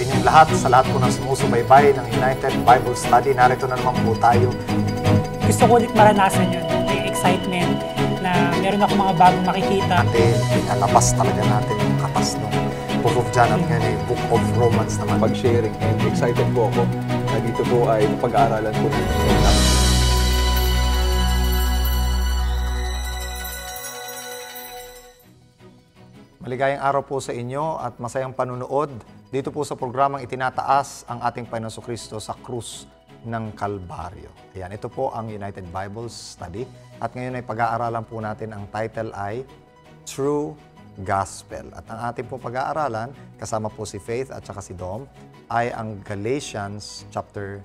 inyong lahat po ng sumusubaybay ng United Bible Study. Narito na naman po tayo. Gusto ko ulit maranasan yun, yung excitement na meron ako mga bagong makikita. Pinalapas talaga natin yung katas ng Book of John at ngayon yung Book of Romans naman. Pag-sharing, and excited po ako na dito po ay pag-aaralan po natin. Maligayang araw po sa inyo at masayang panunood dito po sa programang itinataas ang ating Panginoon Jesucristo sa krus ng Kalbaryo. Ayan, ito po ang United Bible Study at ngayon ay pag-aaralan po natin, ang title ay True Gospel. At ang ating po pag-aaralan, kasama po si Faith at saka si Dom, ay ang Galatians chapter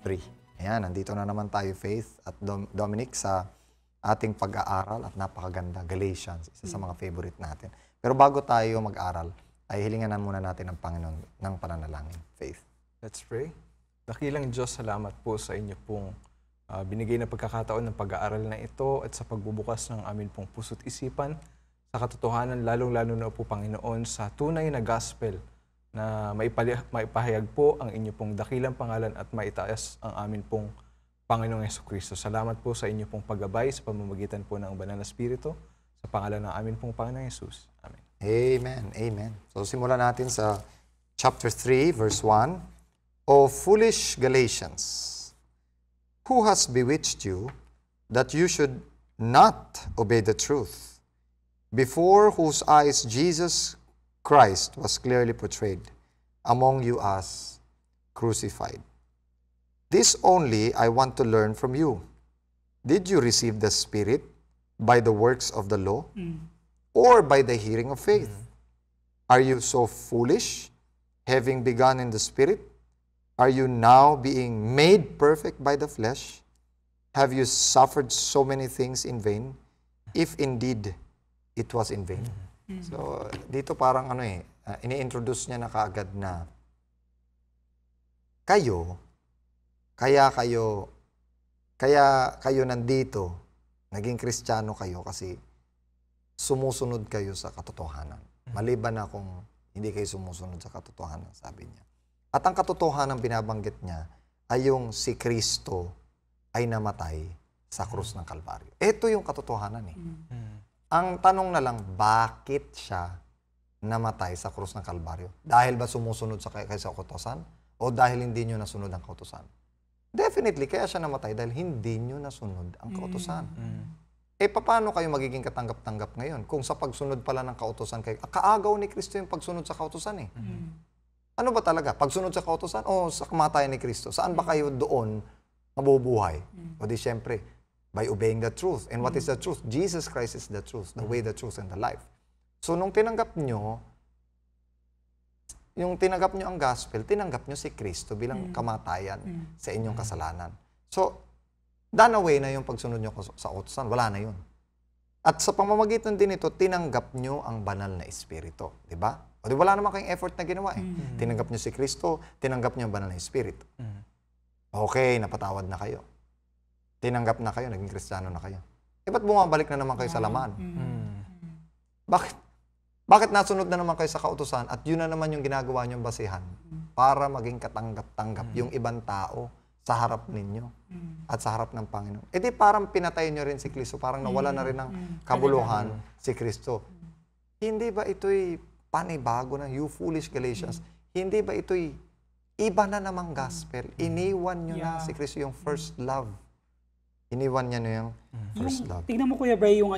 3. Ayan, nandito na naman tayo, Faith at Dominic, sa ating pag-aaral at napakaganda, Galatians, isa sa mga favorite natin. Pero bago tayo mag-aral, ay hilingan muna natin ang Panginoon ng pananalangin. Faith. Let's pray. Dakilang Diyos, salamat po sa inyo pong binigay na pagkakataon ng pag-aaral na ito at sa pagbubukas ng amin pong puso't isipan sa katotohanan, lalong-lalo na po, Panginoon, sa tunay na gospel na maipahayag po ang inyo pong dakilang pangalan at maitaas ang amin pong Panginoong Jesucristo. Salamat po sa inyo pong paggabay sa pamamagitan po ng Banal na Espiritu. Sa pangalan ng amin pong Panginoong Jesus. Amen. Amen. Amen. So simulan natin sa chapter 3, verse 1. O foolish Galatians, who has bewitched you that you should not obey the truth, before whose eyes Jesus Christ was clearly portrayed among you as crucified? This only I want to learn from you. Did you receive the Spirit by the works of the law, or by the hearing of faith? Are you so foolish, having begun in the Spirit? Are you now being made perfect by the flesh? Have you suffered so many things in vain, if indeed it was in vain? So, dito parang ini-introduce niya na kaagad na kaya kayo nandito, naging Kristiyano kayo kasi sumusunod kayo sa katotohanan. Maliban na kung hindi kayo sumusunod sa katotohanan, sabi niya. At ang katotohanan binabanggit niya ay yung si Kristo ay namatay sa krus ng Kalbaryo. Ito yung katotohanan eh. Ang tanong na lang, bakit siya namatay sa krus ng Kalbaryo? Dahil ba sumusunod kayo sa kautusan? O dahil hindi nyo nasunod ang kautusan? Definitely, kaya siya namatay dahil hindi nyo nasunod ang kautusan. Paano kayo magiging katanggap-tanggap ngayon kung sa pagsunod pala ng kautusan kayo? Kaagaw ni Kristo yung pagsunod sa kautusan eh. Ano ba talaga? Pagsunod sa kautusan o sa kamatayan ni Kristo? Saan ba kayo doon mabubuhay? O di syempre, by obeying the truth. And what is the truth? Jesus Christ is the truth, the way, the truth, and the life. So nung tinanggap nyo ang gospel, tinanggap nyo si Kristo bilang kamatayan sa inyong kasalanan. So, done away na yung pagsunod nyo sa kautusan. Wala na yun. At sa pamamagitan din ito, tinanggap nyo ang banal na Espiritu. Diba? O di wala naman kayong effort na ginawa eh. Tinanggap nyo si Kristo, tinanggap nyo ang banal na Espiritu. Okay, napatawad na kayo. Tinanggap na kayo, naging Kristiyano na kayo. Ba't bumabalik na naman kayo sa laman? Bakit nasunod na naman kayo sa kautusan at yun na naman yung ginagawa niyong basihan para maging katanggap-tanggap yung ibang tao sa harap ninyo at sa harap ng Panginoon? Di parang pinatay niyo rin si Kristo, parang nawala na rin ng kabuluhan si Kristo. Hindi ba ito'y panibago na, you foolish Galatians? Hindi ba ito'y iba na namang gospel? Iniwan niyo na si Kristo, yung first love. Iniwan niya na yung first love. Tignan mo, Kuya Bray, yung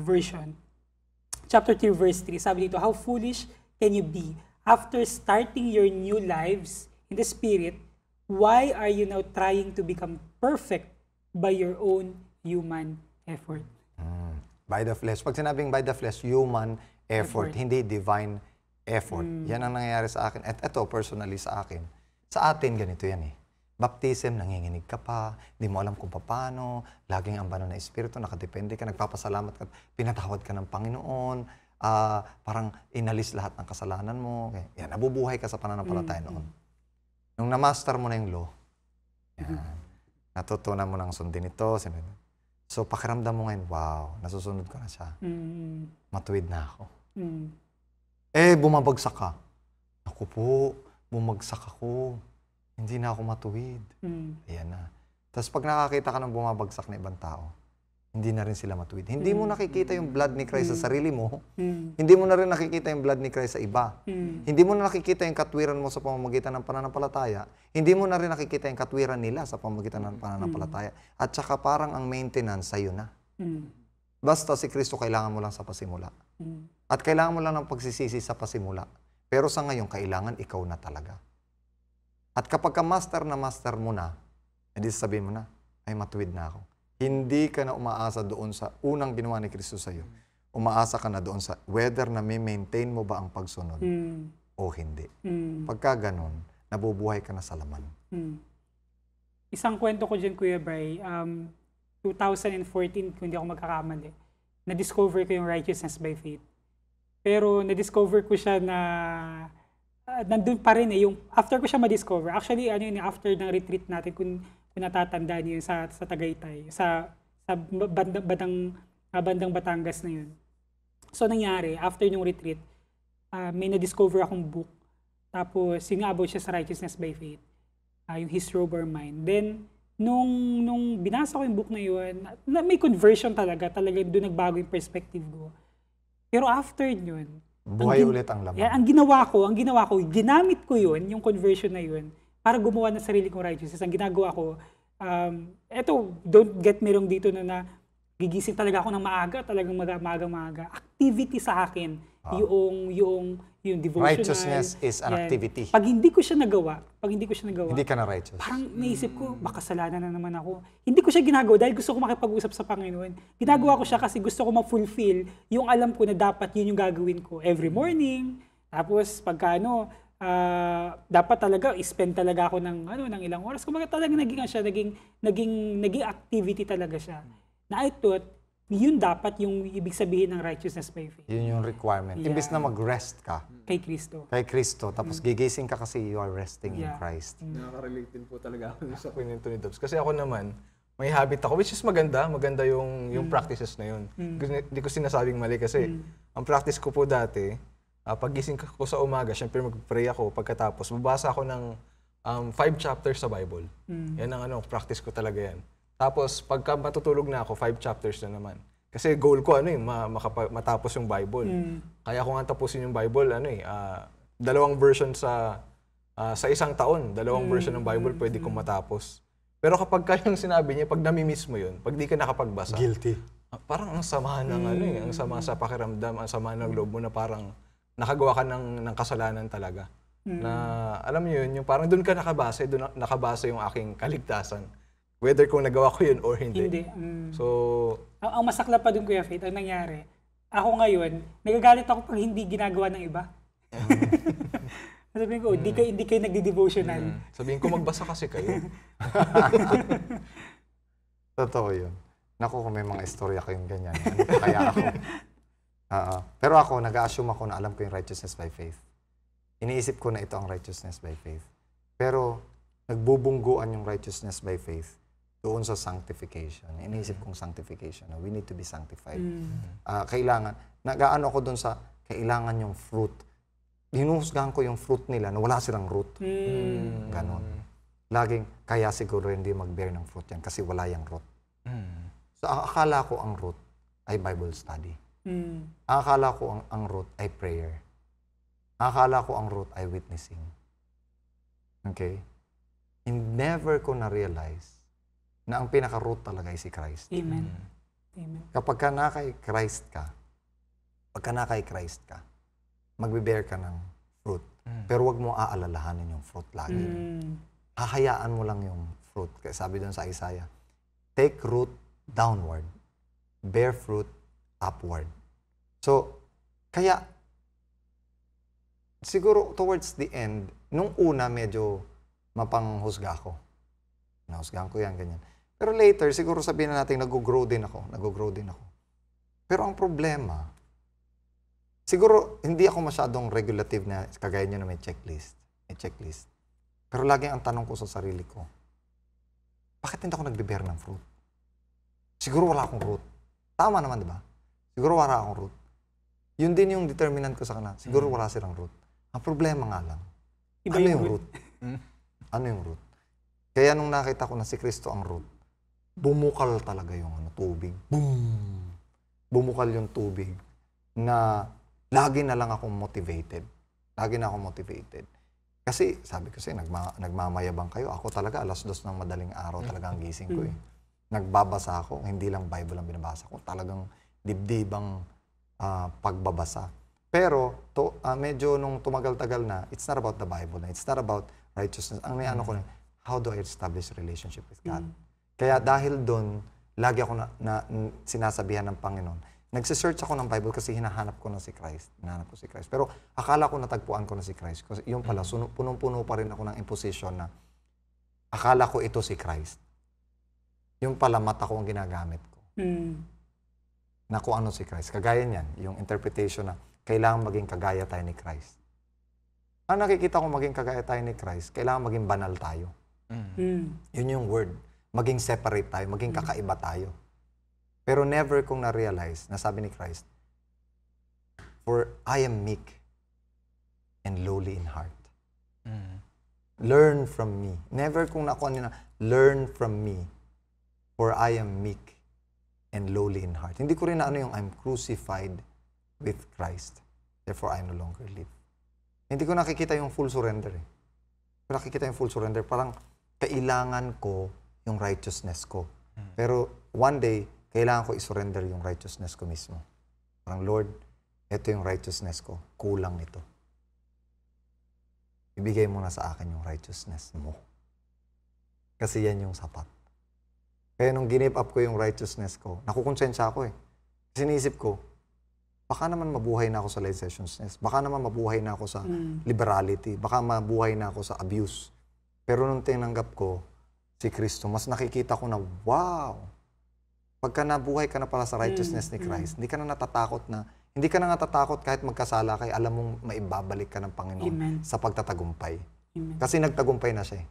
version. Chapter 2, verse 3, sabi dito, how foolish can you be? After starting your new lives in the Spirit, why are you now trying to become perfect by your own human effort? By the flesh. Pag sinabing by the flesh, human effort. Hindi divine effort. Yan ang nangyayari sa akin. At ito, personally sa akin. Sa atin, ganito yan eh. Baptism, nanginginig ka pa, di mo alam kung paano, laging ang banal na Espiritu, nakadepende ka, nagpapasalamat ka, pinatawad ka ng Panginoon, parang inalis lahat ng kasalanan mo. Yan, nabubuhay ka sa pananampalataya noon. Nung na-master mo na yung law, yan, natutunan mo ng sundin ito. So, pakiramdam mo ngayon, wow, nasusunod ko na siya. Matuwid na ako. Bumabagsak ka. Ako po, bumagsak ako. Hindi na ako matuwid. Ayan na. Tapos pag nakakita ka ng bumabagsak na ibang tao, hindi na rin sila matuwid. Hindi mo nakikita yung blood ni Christ sa sarili mo. Hindi mo na rin nakikita yung blood ni Christ sa iba. Hindi mo na nakikita yung katwiran mo sa pamamagitan ng pananampalataya. Hindi mo na rin nakikita yung katwiran nila sa pamamagitan ng pananampalataya. At saka parang ang maintenance sa'yo na. Basta si Kristo kailangan mo lang sa pasimula. At kailangan mo lang ng pagsisisi sa pasimula. Pero sa ngayon, kailangan ikaw na talaga. At kapag ka master na master mo na, edi sabihin mo na, ay matuwid na ako. Hindi ka na umaasa doon sa unang ginawa ni Kristo sa'yo. Umaasa ka na doon sa whether na may maintain mo ba ang pagsunod o hindi. Pagka ganun, nabubuhay ka na sa laman. Isang kwento ko dyan, Kuya Bray, 2014, kung hindi ako magkakamali, na-discover ko yung righteousness by faith. Pero na-discover ko siya na nandun pa rin yung after ko siya ma-discover. Actually, after ng retreat natin, kung natatandaan niyo yun sa Tagaytay, sa bandang Batangas na yun. So, nangyari, after yung retreat, may na-discover akong book. Tapos, yung about siya sa righteousness by faith. Yung His Robe or Mine. Then, nung binasa ko yung book na yun, may conversion talaga doon nagbago yung perspective ko. Pero after yun, buhay ulit ang laman. Ang ginawa ko, ginamit ko yun, yung conversion na yun, para gumawa ng sarili kong righteousness. Ang ginagawa ko, don't get me wrong dito na gigising talaga ako ng maaga, talagang maaga. Activity sa akin, yung devotional. Righteousness is an activity. Pag hindi ko siya nagawa, hindi ka na righteous. Parang naisip ko, baka kasalanan na naman ako. Hindi ko siya ginagawa dahil gusto ko makipag-usap sa Panginoon. Ginagawa ko siya kasi gusto ko ma-fulfill yung alam ko na dapat yun yung gagawin ko every morning. Tapos pagka dapat talaga i-spend talaga ako ng ilang oras. Kumbaga talaga naging activity talaga siya. Na I thought, yun dapat yung ibig sabihin ng righteousness by faith. Yun yung requirement. Yeah. Imbis na mag-rest ka Kay Kristo. tapos gigising ka kasi you are resting in Christ. Nakaka-relate din po talaga ako sa kwento ni Dobs. Kasi ako naman, may habit ako, which is maganda yung practices na yun. Hindi ko sinasabing mali kasi ang practice ko po dati, paggising ko sa umaga, syempre mag-pray ako, pagkatapos babasa ako ng 5 chapters sa Bible. Yan ang practice ko talaga yan. Tapos pagka matutulog na ako, 5 chapters na naman. Kasi goal ko matapos yung Bible. Kaya kung tapusin yung Bible, 2 version sa isang taon, 2 version ng Bible pwede kong matapos. Pero kapag yung sinabi niya, pag nami-miss mo yun, pag di ka nakapagbasa, Guilty. Parang ang sama ng ang sama sa pakiramdam, ang sama ng loob mo na parang nakagawa ka ng kasalanan talaga. Na alam niyo yun, yung parang doon nakabase yung aking kaligtasan. Whether kung nagawa ko yun or hindi. So, ang masaklap pa dun, Kuya Faith, ang nangyari, ako ngayon, nagagalit ako pag hindi ginagawa ng iba. Sabihin ko, hindi kayo nagdi-devotional. Sabihin ko, magbasa kasi kayo. Totoo yun. Naku, kung may mga istorya kayong ganyan, ano pa kaya ako? Pero ako, nag-assume ako na alam ko yung righteousness by faith. Iniisip ko na ito ang righteousness by faith. Pero, nagbubungguan yung righteousness by faith doon sa sanctification. Iniisip kong sanctification. We need to be sanctified. Kailangan, nag-aano ako doon sa kailangan yung fruit. Hinuhusgahan ko yung fruit nila na wala silang root. Ganon. Laging, kaya siguro hindi mag-bear ng fruit yan kasi wala yung root. So, akala ko ang root ay Bible study. Akala ko ang root ay prayer. Akala ko ang root ay witnessing. Okay? And never ko na-realize na ang pinaka-root talaga ay si Christ. Amen. Kapag ka na kay Christ ka, magbe-bear ka ng fruit. Pero wag mo aalalahanin yung fruit lagi. Hahayaan mo lang yung fruit. Kaya sabi doon sa Isaiah, take root downward, bear fruit upward. So, kaya, siguro towards the end, nung una medyo mapanghusga ako. Nahusgahan ko yan, ganyan. Pero later, siguro sabihin na natin, nag-grow din ako. Pero ang problema, siguro hindi ako masyadong regulative na kagaya nyo na may checklist. Pero laging ang tanong ko sa sarili ko, bakit hindi ako nagbe-bear ng fruit? Siguro wala akong root. Tama naman, di ba? Siguro wala akong root. Yun din yung determinant ko sa kanila. Siguro wala silang root. Ang problema nga lang, Iba ano yung yung root? Ano yung root? Kaya nung nakita ko na si Kristo ang root, bumukal talaga yung tubig. Boom! Bumukal yung tubig na lagi na lang akong motivated. Lagi na akong motivated. Kasi sabi ko sa'yo, nagmamayabang kayo. Ako talaga, 2:00 ng madaling araw talaga ang gising ko eh. Nagbabasa ako, hindi lang Bible ang binabasa ko. Talagang dibdibang pagbabasa. Pero medyo nung tumagal-tagal na, it's not about the Bible na. It's not about righteousness. Ang ano ko na, how do I establish relationship with God? Kaya dahil doon, lagi ako sinasabihan ng Panginoon. Nagsisearch ako ng Bible kasi hinahanap ko na si Christ. Hinahanap ko si Christ. Pero akala ko natagpuan ko na si Christ. Kasi yung pala, punong-puno pa rin ako ng imposition na akala ko ito si Christ. Yung pala, mata ko ang ginagamit ko. Na kung ano si Christ. Kagaya niyan, yung interpretation na kailangan maging kagaya tayo ni Christ. Ang nakikita ko maging kagaya tayo ni Christ, kailangan maging banal tayo. Yun yung word. Maging separate tayo, maging kakaiba tayo. Pero never kong na-realize na sabi ni Christ, for I am meek and lowly in heart. Learn from me. Never kong nakuha nila, learn from me, for I am meek and lowly in heart. Hindi ko rin na yung I'm crucified with Christ. Therefore, I no longer live. Hindi ko nakikita yung full surrender. Kung nakikita yung full surrender, parang kailangan ko yung righteousness ko. Pero one day, kailangan ko isurrender yung righteousness ko mismo. Parang, Lord, ito yung righteousness ko. Kulang ito. Ibigay mo na sa akin yung righteousness mo. Kasi yan yung sapat. Kaya nung give up ko yung righteousness ko, nakukonsensya ako eh. Kasi iniisip ko, baka naman mabuhay na ako sa licentiousness. Baka naman mabuhay na ako sa liberality. Baka mabuhay na ako sa abuse. Pero nung tinanggap ko si Kristo, mas nakikita ko na, wow! Pagka nabuhay ka na pala sa righteousness ni Christ, hindi ka na natatakot kahit magkasala kay alam mong maibabalik ka ng Panginoon sa pagtatagumpay. Kasi nagtagumpay na siya eh.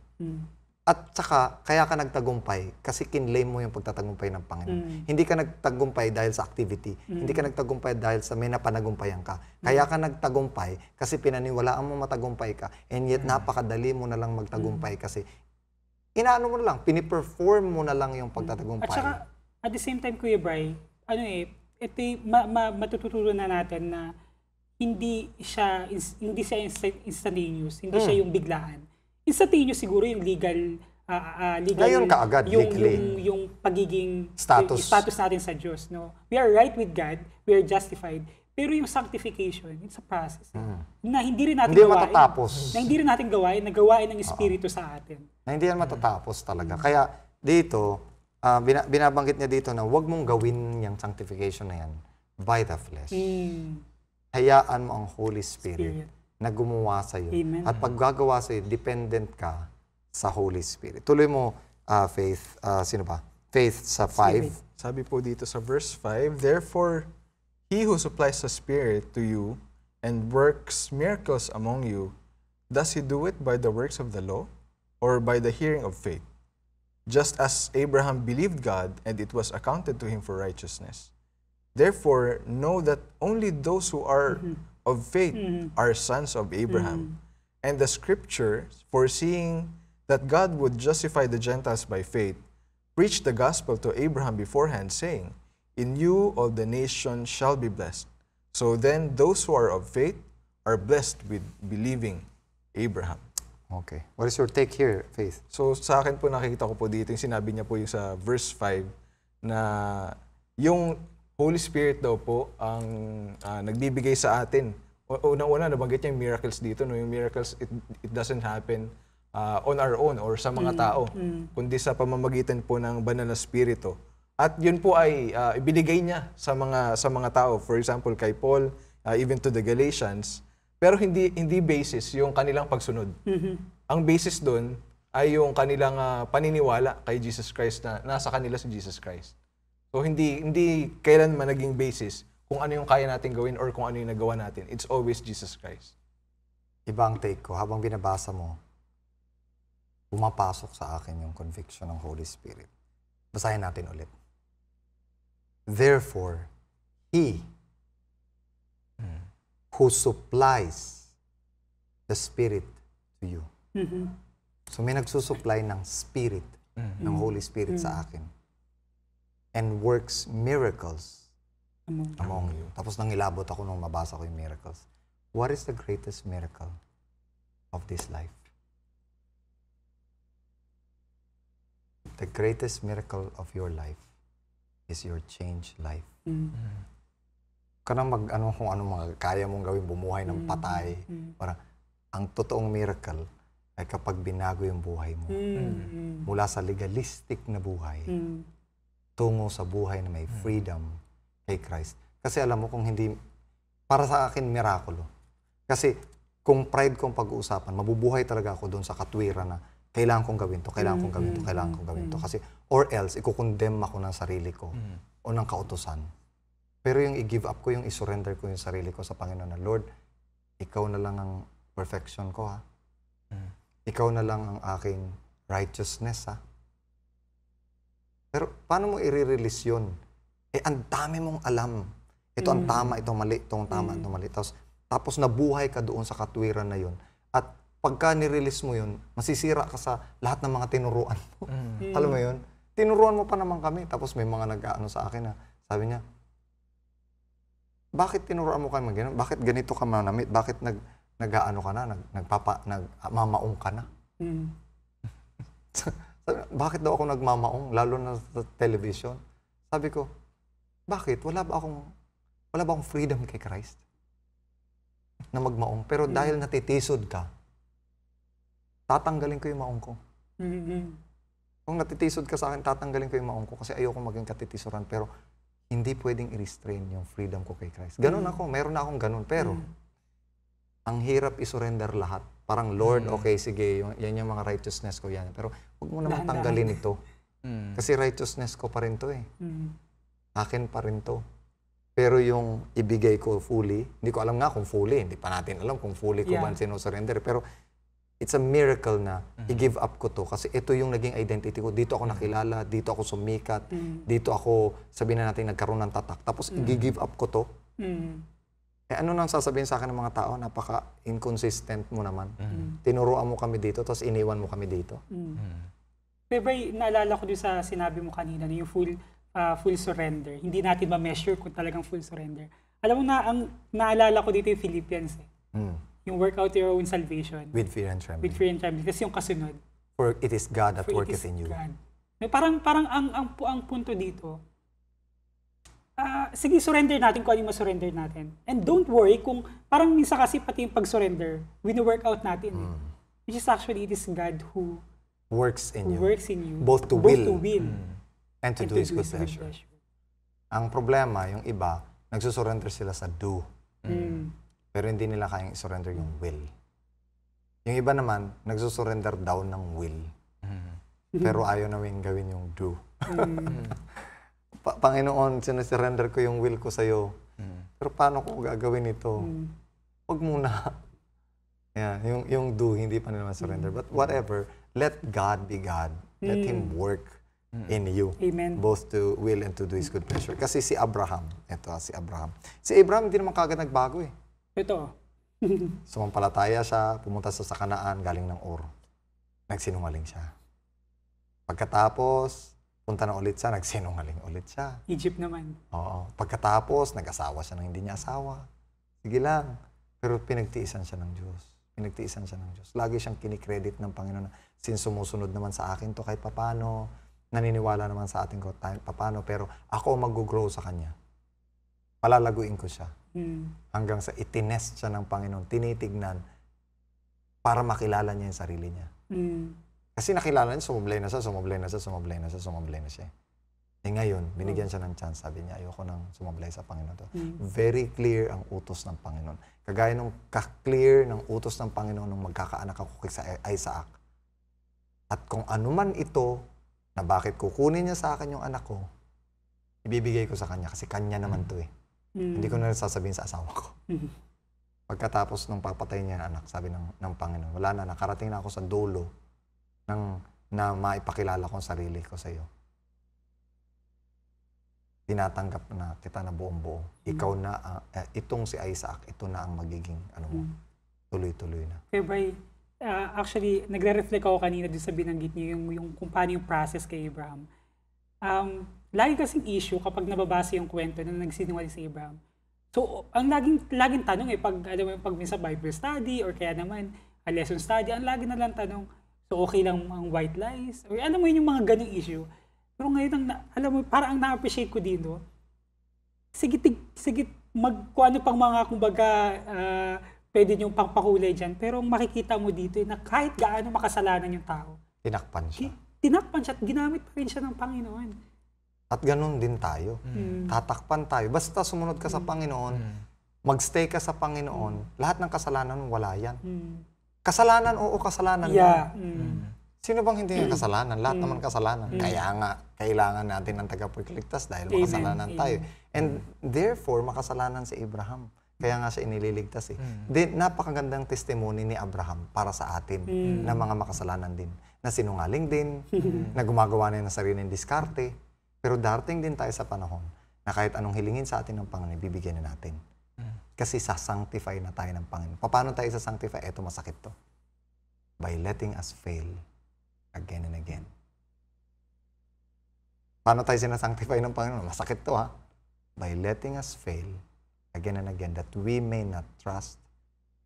At saka, kaya ka nagtagumpay kasi kinlaim mo yung pagtatagumpay ng Panginoon. Hindi ka nagtagumpay dahil sa activity. Hindi ka nagtagumpay dahil sa may napanagumpayan ka. Kaya ka nagtagumpay kasi pinaniwalaan mo matagumpay ka. And yet, napakadali mo na lang magtagumpay kasi inaano mo na lang, piniperform mo na lang yung pagtatagumpay. At saka, at the same time, Kuya Bri, ito matututunan na natin na hindi siya instantaneous, hindi siya yung biglaan. Instantaneous siguro yung legal ngayon kaagad, yung pagiging status natin sa Diyos. No? We are right with God, we are justified, pero yung sanctification, it's a process. Na hindi rin natin gawain. Matatapos. Na hindi rin natin gawain, na gawain ng Espiritu sa atin. Na hindi yan matatapos talaga. Kaya dito, binabanggit niya dito na huwag mong gawin yung sanctification na yan by the flesh. Hayaan mo ang Holy Spirit na gumawa sa'yo. Amen. At pag gagawa sa'yo, dependent ka sa Holy Spirit. Tuloy mo, Faith. Sino ba? Faith sa 5. Sabi po dito sa verse 5, therefore, he who supplies the Spirit to you and works miracles among you, does he do it by the works of the law or by the hearing of faith? Just as Abraham believed God and it was accounted to him for righteousness. Therefore, know that only those who are of faith are sons of Abraham. And the scriptures, foreseeing that God would justify the Gentiles by faith, preached the gospel to Abraham beforehand, saying, in you all the nations shall be blessed. So then, those who are of faith are blessed with believing Abraham. Okay. What is your take here, Faith? So sa akin po, nakikita ko po dito, yung sinabi niya po yung sa verse 5, na yung Holy Spirit daw po ang nagbibigay sa atin. Unang-una, nabanggit niya yung miracles dito. No? Yung miracles, it doesn't happen on our own or sa mga tao, kundi sa pamamagitan po ng banal na Espiritu. At yun po ay ibinigay niya sa mga tao. For example, kay Paul, even to the Galatians. Pero hindi basis yung kanilang pagsunod. Ang basis doon ay yung kanilang paniniwala kay Jesus Christ na nasa kanila si Jesus Christ. So hindi kailanman naging basis kung ano yung kaya natin gawin or kung ano yung nagawa natin. It's always Jesus Christ. Iba ang take ko. Habang binabasa mo, pumapasok sa akin yung conviction ng Holy Spirit. Basahin natin ulit. Therefore, He who supplies the Spirit to you. So may nagsusupply ng Spirit, ng Holy Spirit sa akin. And works miracles among you. Tapos nangilabot ako nung mabasa ko yung miracles. What is the greatest miracle of this life? The greatest miracle of your life is your changed life. Ka na kung ano mga kaya mong gawin, bumuhay ng patay. Para ang totoong miracle ay kapag binago yung buhay mo. Mula sa legalistic na buhay, tungo sa buhay na may freedom kay Christ. Kasi alam mo, kung hindi, para sa akin, mirakulo. Kasi kung pride kong pag-uusapan, mabubuhay talaga ako doon sa katwiran na kailangan kong gawin to, kailangan kong gawin to, kailangan kong gawin to. Kasi, or else, ikukondemn ako ng sarili ko o ng kautusan. Pero yung i-give up ko, yung i-surrender ko yung sarili ko sa Panginoon na, Lord, ikaw na lang ang perfection ko, ha? Ikaw na lang ang aking righteousness, ha? Pero paano mo i-release yun? Ang dami mong alam. Ito ang tama, ito mali, ito ang tama, ito mali. Tapos nabuhay ka doon sa katwiran na yun. At pagka nirelease mo yun, masisira ka sa lahat ng mga tinuruan mo. Alam mo yun? Tinuruan mo pa naman kami. Tapos may mga nag-ano sa akin na, sabi niya, bakit tinuruan mo kami gano'n? Bakit ganito ka manamit? Bakit nag-ano ka na? Nagmamaong ka na? Bakit daw ako nagmamaong? Lalo na sa television. Sabi ko, bakit? Wala ba akong freedom kay Christ? Na magmaong. Pero dahil natitisod ka, tatanggalin ko yung maong ko. Kung natitisod ka sa akin, tatanggalin ko yung maong ko kasi ayoko maging katitisuran. Pero hindi pwedeng i-restrain yung freedom ko kay Christ. Ganon ako. Meron na akong ganon. Pero, ang hirap i-surrender lahat. Parang, Lord, okay, sige, yan yung mga righteousness ko yan. Pero, huwag mo naman tanggalin ito. Kasi righteousness ko pa rin to eh. Akin pa rin to. Pero yung ibigay ko fully, hindi ko alam nga kung fully. Hindi pa natin alam kung fully ko ba sinusurrender. Pero, it's a miracle na i-give up ko to kasi ito yung naging identity ko. Dito ako nakilala, dito ako sumikat, dito ako, sabihin na natin, nagkaroon ng tatak. Tapos i-give up ko to. Ano nang sasabihin sa akin ng mga tao? Napaka-inconsistent mo naman. Tinuruan mo kami dito, tapos iniwan mo kami dito. Pero naalala ko din sa sinabi mo kanina, yung full surrender. Hindi natin ma-measure kung talagang full surrender. Alam mo na, ang naalala ko dito yung Philippians eh. Yung work out your own salvation. With fear and trembling. With fear and trembling. Kasi yung kasunod. For it is God that worketh in you. God. Parang ang punto dito, sige, surrender natin kung ano yung masurrender natin. And don't worry kung, parang minsan kasi pati yung pag-surrender, wino-work out natin. Which is actually, it is God who works in you. Both to will. And to do His good pleasure. Ang problema, yung iba, nagsusurrender sila sa do. Pero hindi nila kayang i-surrender yung will. Yung iba naman, nagsusurrender daw ng will. Pero ayaw namin gawin yung do. Panginoon, sinasurrender ko yung will ko sa'yo. Pero paano ko gagawin ito? Huwag muna. Yan, yung do, hindi pa nila surrender. But whatever, let God be God. Let Him work in you. Amen. Both to will and to do His good pleasure. Kasi si Abraham, Si Abraham, hindi naman kagad nagbago eh. Ito. Sumampalataya siya, pumunta sa Kanaan, galing ng Ur. Nagsinungaling siya. Pagkatapos, punta na ulit siya, nagsinungaling ulit siya. Egypt naman. Oo. Pagkatapos, nag-asawa siya ng hindi niya asawa. Sige lang. Pero pinagtiisan siya ng Diyos. Lagi siyang kinikredit ng Panginoon na sumusunod naman sa akin to kahit papano. Naniniwala naman sa atin ko papano. Pero ako mag-grow sa Kanya. Palalaguin ko siya. Hanggang sa itinest siya ng Panginoon, tinitignan para makilala niya yung sarili niya. Kasi nakilala niya, sumablay na siya. Ngayon, binigyan siya ng chance. Sabi niya, ayoko nang sumablay sa Panginoon. Very clear ang utos ng Panginoon. Kagaya nung ka-clear ng utos ng Panginoon nung magkakaanak ako kay Isaac. At kung anuman ito, na bakit kukunin niya sa akin yung anak ko, ibibigay ko sa kanya kasi kanya naman to eh. Hindi ko na sasabihin sa asawa ko. Pagkatapos nung papatay niya ang anak, sabi ng Panginoon, wala na, nakarating na ako sa dulo na maipakilala ko ang sarili ko sa iyo. Tinatanggap na kita na buong buo. Ikaw na, itong si Isaac, ito na ang magiging ano mo. tuloy-tuloy na. Kaya Bri, actually, nagre-reflect ako kanina dun sa binanggit niyo yung kung paano yung process kay Abraham. Lagi kasing issue kapag nababasa yung kwento na nagsinungaling si Abraham. So, ang laging tanong pag, alam mo, pag minsan Bible study or kaya naman lesson study, ang lagi na lang tanong, so okay lang ang white lies? Or alam mo yun yung mga ganung issue. Pero ngayon, alam mo, parang ang na-appreciate ko dito, sige, kung ano pang mga, kumbaga, pwede niyong pangpakulay dyan. Pero makikita mo dito na kahit gaano makasalanan yung tao, Tinakpan siya. tinakpan siya at ginamit pa rin siya ng Panginoon. At ganun din tayo. Tatakpan tayo. Basta sumunod ka sa Panginoon, magstay ka sa Panginoon, lahat ng kasalanan wala yan. Kasalanan, oo, kasalanan. Yeah. Sino bang hindi nga kasalanan? Lahat naman kasalanan. Kaya nga, kailangan natin ng tagapagligtas dahil makasalanan tayo. And therefore, makasalanan si Abraham. Kaya nga siya inililigtas eh. Napakagandang testimony ni Abraham para sa atin na mga makasalanan din. Na sinungaling din, na gumagawa na ng sariling diskarte. Pero darating din tayo sa panahon na kahit anong hilingin sa atin ng Panginoon, bibigyan na natin. Kasi sasanctify na tayo ng Panginoon. Paano tayo sasanctify? Eto, masakit to. By letting us fail again and again. Paano tayo sinasanctify ng Panginoon? Masakit to, ha? By letting us fail again and again, that we may not trust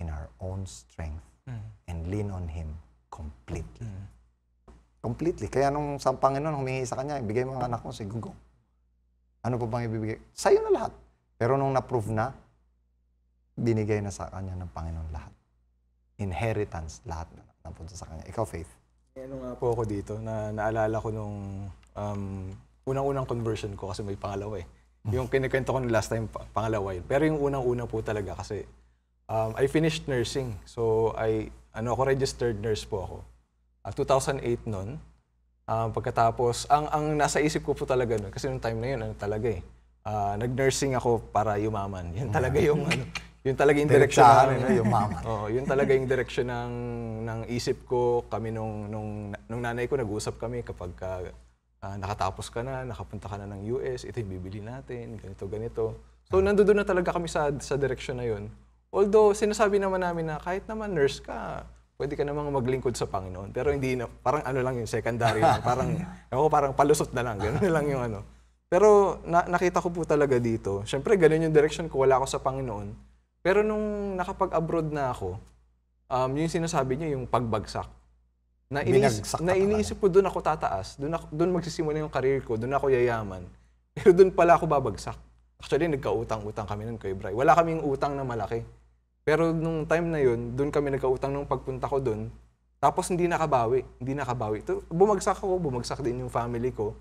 in our own strength and lean on Him completely. Completely. Kaya nung sa Panginoon, humingi sa Kanya, ibigay mo ang anak mo si Gugo. Ano pa bang ibibigay? Sa'yo na lahat. Pero nung na-prove na, binigay na sa Kanya ng Panginoon lahat. Inheritance, lahat na napunta sa Kanya. Ikaw, Faith. Ano nga po ako dito, na naalala ko nung unang-unang conversion ko kasi may pangalawa eh. Yung kinikwento ko nung last time, pangalawa yun. Pero yung unang-una po talaga kasi I finished nursing. So, ako registered nurse po ako. 2008 nun. Pagkatapos, ang nasa isip ko po talaga nun, kasi nung time na yun, talaga eh. Nag-nursing ako para yumaman. Yun talaga yung yun talaga yung direksyon namin. Yun talaga yung direksyon ng isip ko. Kami nung nanay ko, nag-uusap kami kapag nakatapos ka na, nakapunta ka na ng US, ito yung bibili natin, ganito. So, nandoon na talaga kami sa direksyon na yun. Although, sinasabi naman namin na kahit naman nurse ka, pwede ka namang maglingkod sa Panginoon. Pero hindi na, parang ano lang yung secondary lang. Parang palusot na lang. Gano'n lang yung ano. Pero nakita ko po talaga dito. Siyempre, ganun yung direction ko. Wala ako sa Panginoon. Pero nung nakapag-abroad na ako, yung sinasabi niyo, yung pagbagsak. Iniisip ko doon ako tataas. Doon magsisimula yung career ko. Doon ako yayaman. Pero doon pala ako babagsak. Actually, nagka-utang-utang kami nun kay Bray. Wala kaming utang na malaki. Pero nung time na yun, doon kami nagka-utang nung pagpunta ko doon. Tapos hindi nakabawi. Bumagsak ako, bumagsak din yung family ko.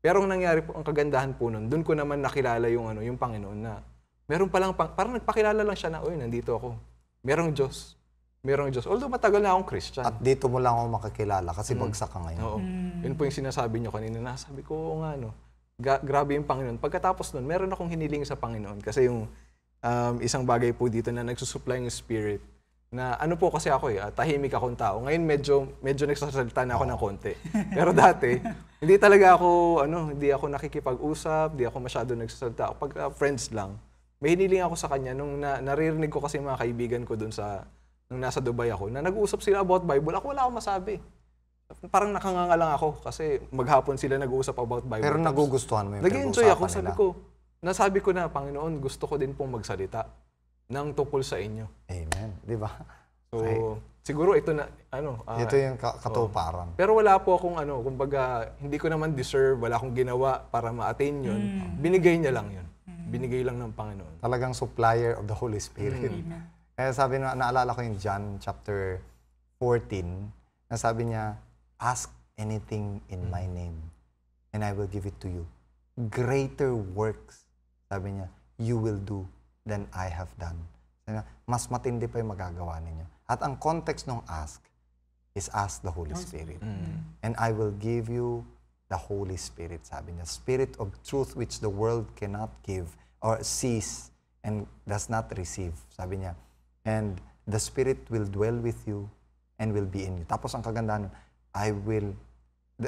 Pero ang nangyari po, ang kagandahan po nun, doon ko naman nakilala yung Panginoon na meron palang, parang nagpakilala lang siya na, uy, nandito ako. Merong Diyos. Although matagal na akong Christian. At dito mo lang ako makakilala kasi bagsak ka ngayon. Oo. Yun po yung sinasabi niyo kanina. Nasabi ko, oo nga, grabe yung Panginoon. Pagkatapos nun, meron akong hiniling sa Panginoon. Kasi yung isang bagay po dito na nagsusupply ng Spirit. Na ano po kasi ako tahimik akong tao. Ngayon medyo nagsasalita na ako ng konti. Pero dati, hindi ako nakikipag-usap, hindi ako masyado nagsasalita. Pag friends lang, may hiniling ako sa kanya nung naririnig ko kasi mga kaibigan ko dun nung nasa Dubai ako, na nag-uusap sila about Bible. Ako wala akong masabi. Parang nakanganga lang ako kasi maghapon sila nag-uusap about Bible. Pero nagugustuhan mo yung nag-enjoy ako, sabi ko na, Panginoon, gusto ko din pong magsalita ng tungkol sa inyo. Amen. Di ba? So, siguro ito na, ito yung katuparan. Pero wala po akong kumbaga, hindi ko naman deserve, wala akong ginawa para ma-attain yun. Binigay niya lang yun. Binigay lang ng Panginoon. Talagang supplier of the Holy Spirit. Kaya sabi naalala ko yung John chapter 14, na sabi niya, ask anything in my name, and I will give it to you. Greater works, sabi niya, you will do than I have done. Sabi niya, mas matindi pa yung magagawa ninyo. At ang context ng ask is ask the Holy Spirit. And I will give you the Holy Spirit, sabi niya. Spirit of truth which the world cannot give or sees and does not receive, sabi niya. And the Spirit will dwell with you and will be in you. Tapos ang kagandahan,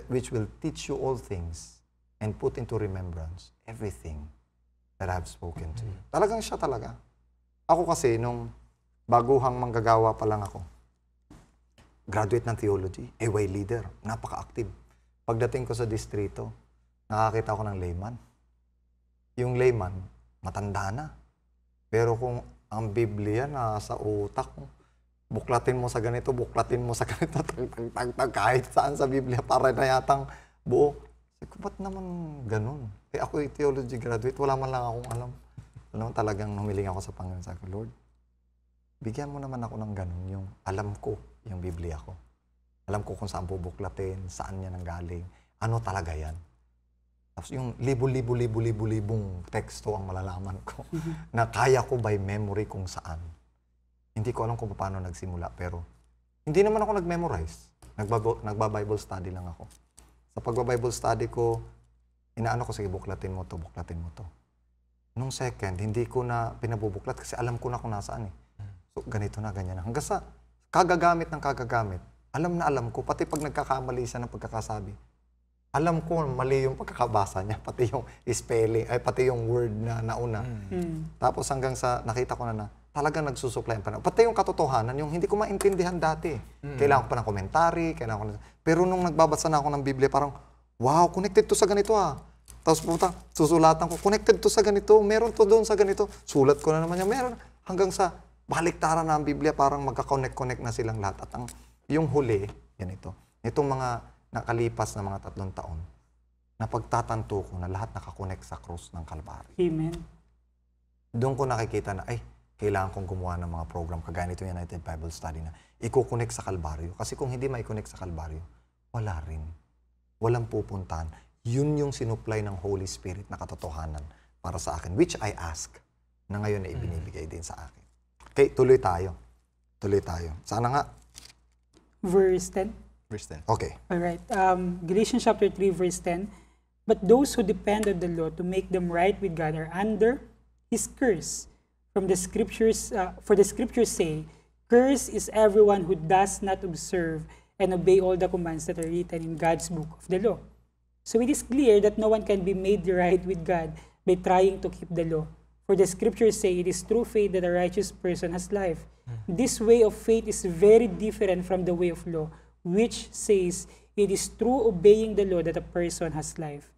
which will teach you all things and put into remembrance everything that I have spoken to you. Talagang siya talaga. Ako kasi, nung baguhang manggagawa pa lang ako. Graduate ng theology, AY leader, napaka-active. Pagdating ko sa distrito, nakakita ko ng layman. Yung layman, matanda na. Pero kung ang Biblia nasa utak mo, buklatin mo sa ganito, buklatin mo sa ganito, tag, kahit saan sa Biblia, para na yatang buo. Sabi ko, ba't naman ganun? Eh ako yung theology graduate, wala man lang akong alam. Alam mo, talagang humiling ako sa Panginoon. Sabi ko, Lord, bigyan mo naman ako ng ganun, yung alam ko yung Biblia ko. Alam ko kung saan bubuklatin, saan niya nanggaling, ano talaga yan. Tapos yung libo-libong teksto ang malalaman ko na kaya ko by memory kung saan. Hindi ko alam kung paano nagsimula, pero hindi naman ako nag-memorize. Nagba-Bible study lang ako. Sa pagba-Bible study ko, inaano ko, sige, buklatin mo to, buklatin mo to. Nung second, hindi ko na pinabubuklat kasi alam ko na kung nasaan eh. So, ganito na, ganyan na. Hanggang sa kagagamit ng kagagamit, alam na alam ko, pati pag nagkakamali siya ng pagkakasabi, alam ko mali yung pagkakabasa niya, pati yung spelling, ay pati yung word na nauna. Tapos hanggang sa nakita ko na talagang nagsusupply ang panahon. Pati yung katotohanan, yung hindi ko maintindihan dati. Kailangan ko pa ng komentary, pero nung nagbabasa na ako ng Biblia, parang, wow, connected to sa ganito ah. Tapos pumunta, susulatan ko, connected to sa ganito, meron to doon sa ganito. Sulat ko na naman yan, meron. Hanggang sa baliktaran na ang Biblia, parang magka-connect na silang lahat. At yung huli, yan ito. Itong mga nakalipas na mga 3 taon, na pagtatanto ko na lahat nakakonect sa cross ng Kalbaryo. Amen. Doon ko nakikita na, kailangan kong gumawa ng mga program kagaya nito yung United Bible Study na i-connect sa Kalbaryo. Kasi kung hindi mai-connect sa Kalbaryo, wala rin. Walang pupuntahan. Yun yung sinupply ng Holy Spirit na katotohanan para sa akin, which I ask, na ngayon ay ibinibigay din sa akin. Okay, tuloy tayo. Sana nga. Verse 10. Verse 10. Okay. All right. Galatians chapter 3, verse 10. But those who depend on the law to make them right with God are under His curse. For the scriptures say, "Cursed is everyone who does not observe and obey all the commands that are written in God's book of the law." So it is clear that no one can be made right with God by trying to keep the law. For the scriptures say, "It is through faith that a righteous person has life." This way of faith is very different from the way of law, which says it is through obeying the law that a person has life.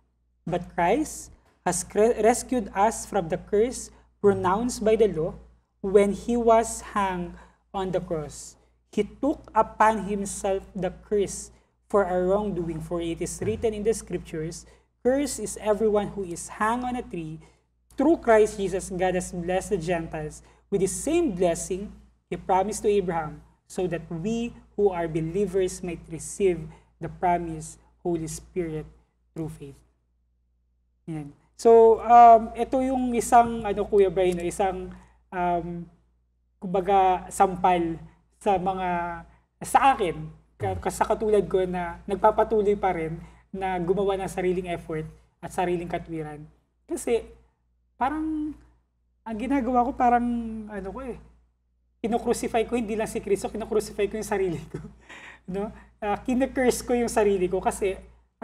But Christ has rescued us from the curse pronounced by the law when He was hung on the cross. He took upon Himself the curse for our wrongdoing, for it is written in the scriptures, "Cursed is everyone who is hung on a tree." Through Christ Jesus, God has blessed the Gentiles with the same blessing He promised to Abraham, so that we who are believers might receive the promised Holy Spirit through faith. Yan. So, ito yung isang, Kuya Brian, isang, kumbaga, sampal sa akin, sa katulad ko na nagpapatuloy pa rin na gumawa ng sariling effort at sariling katwiran. Kasi, parang, ang ginagawa ko parang, kinocrucify ko hindi lang si Kristo, kinocrucify ko yung sarili ko. No? Kina-curse ko yung sarili ko kasi,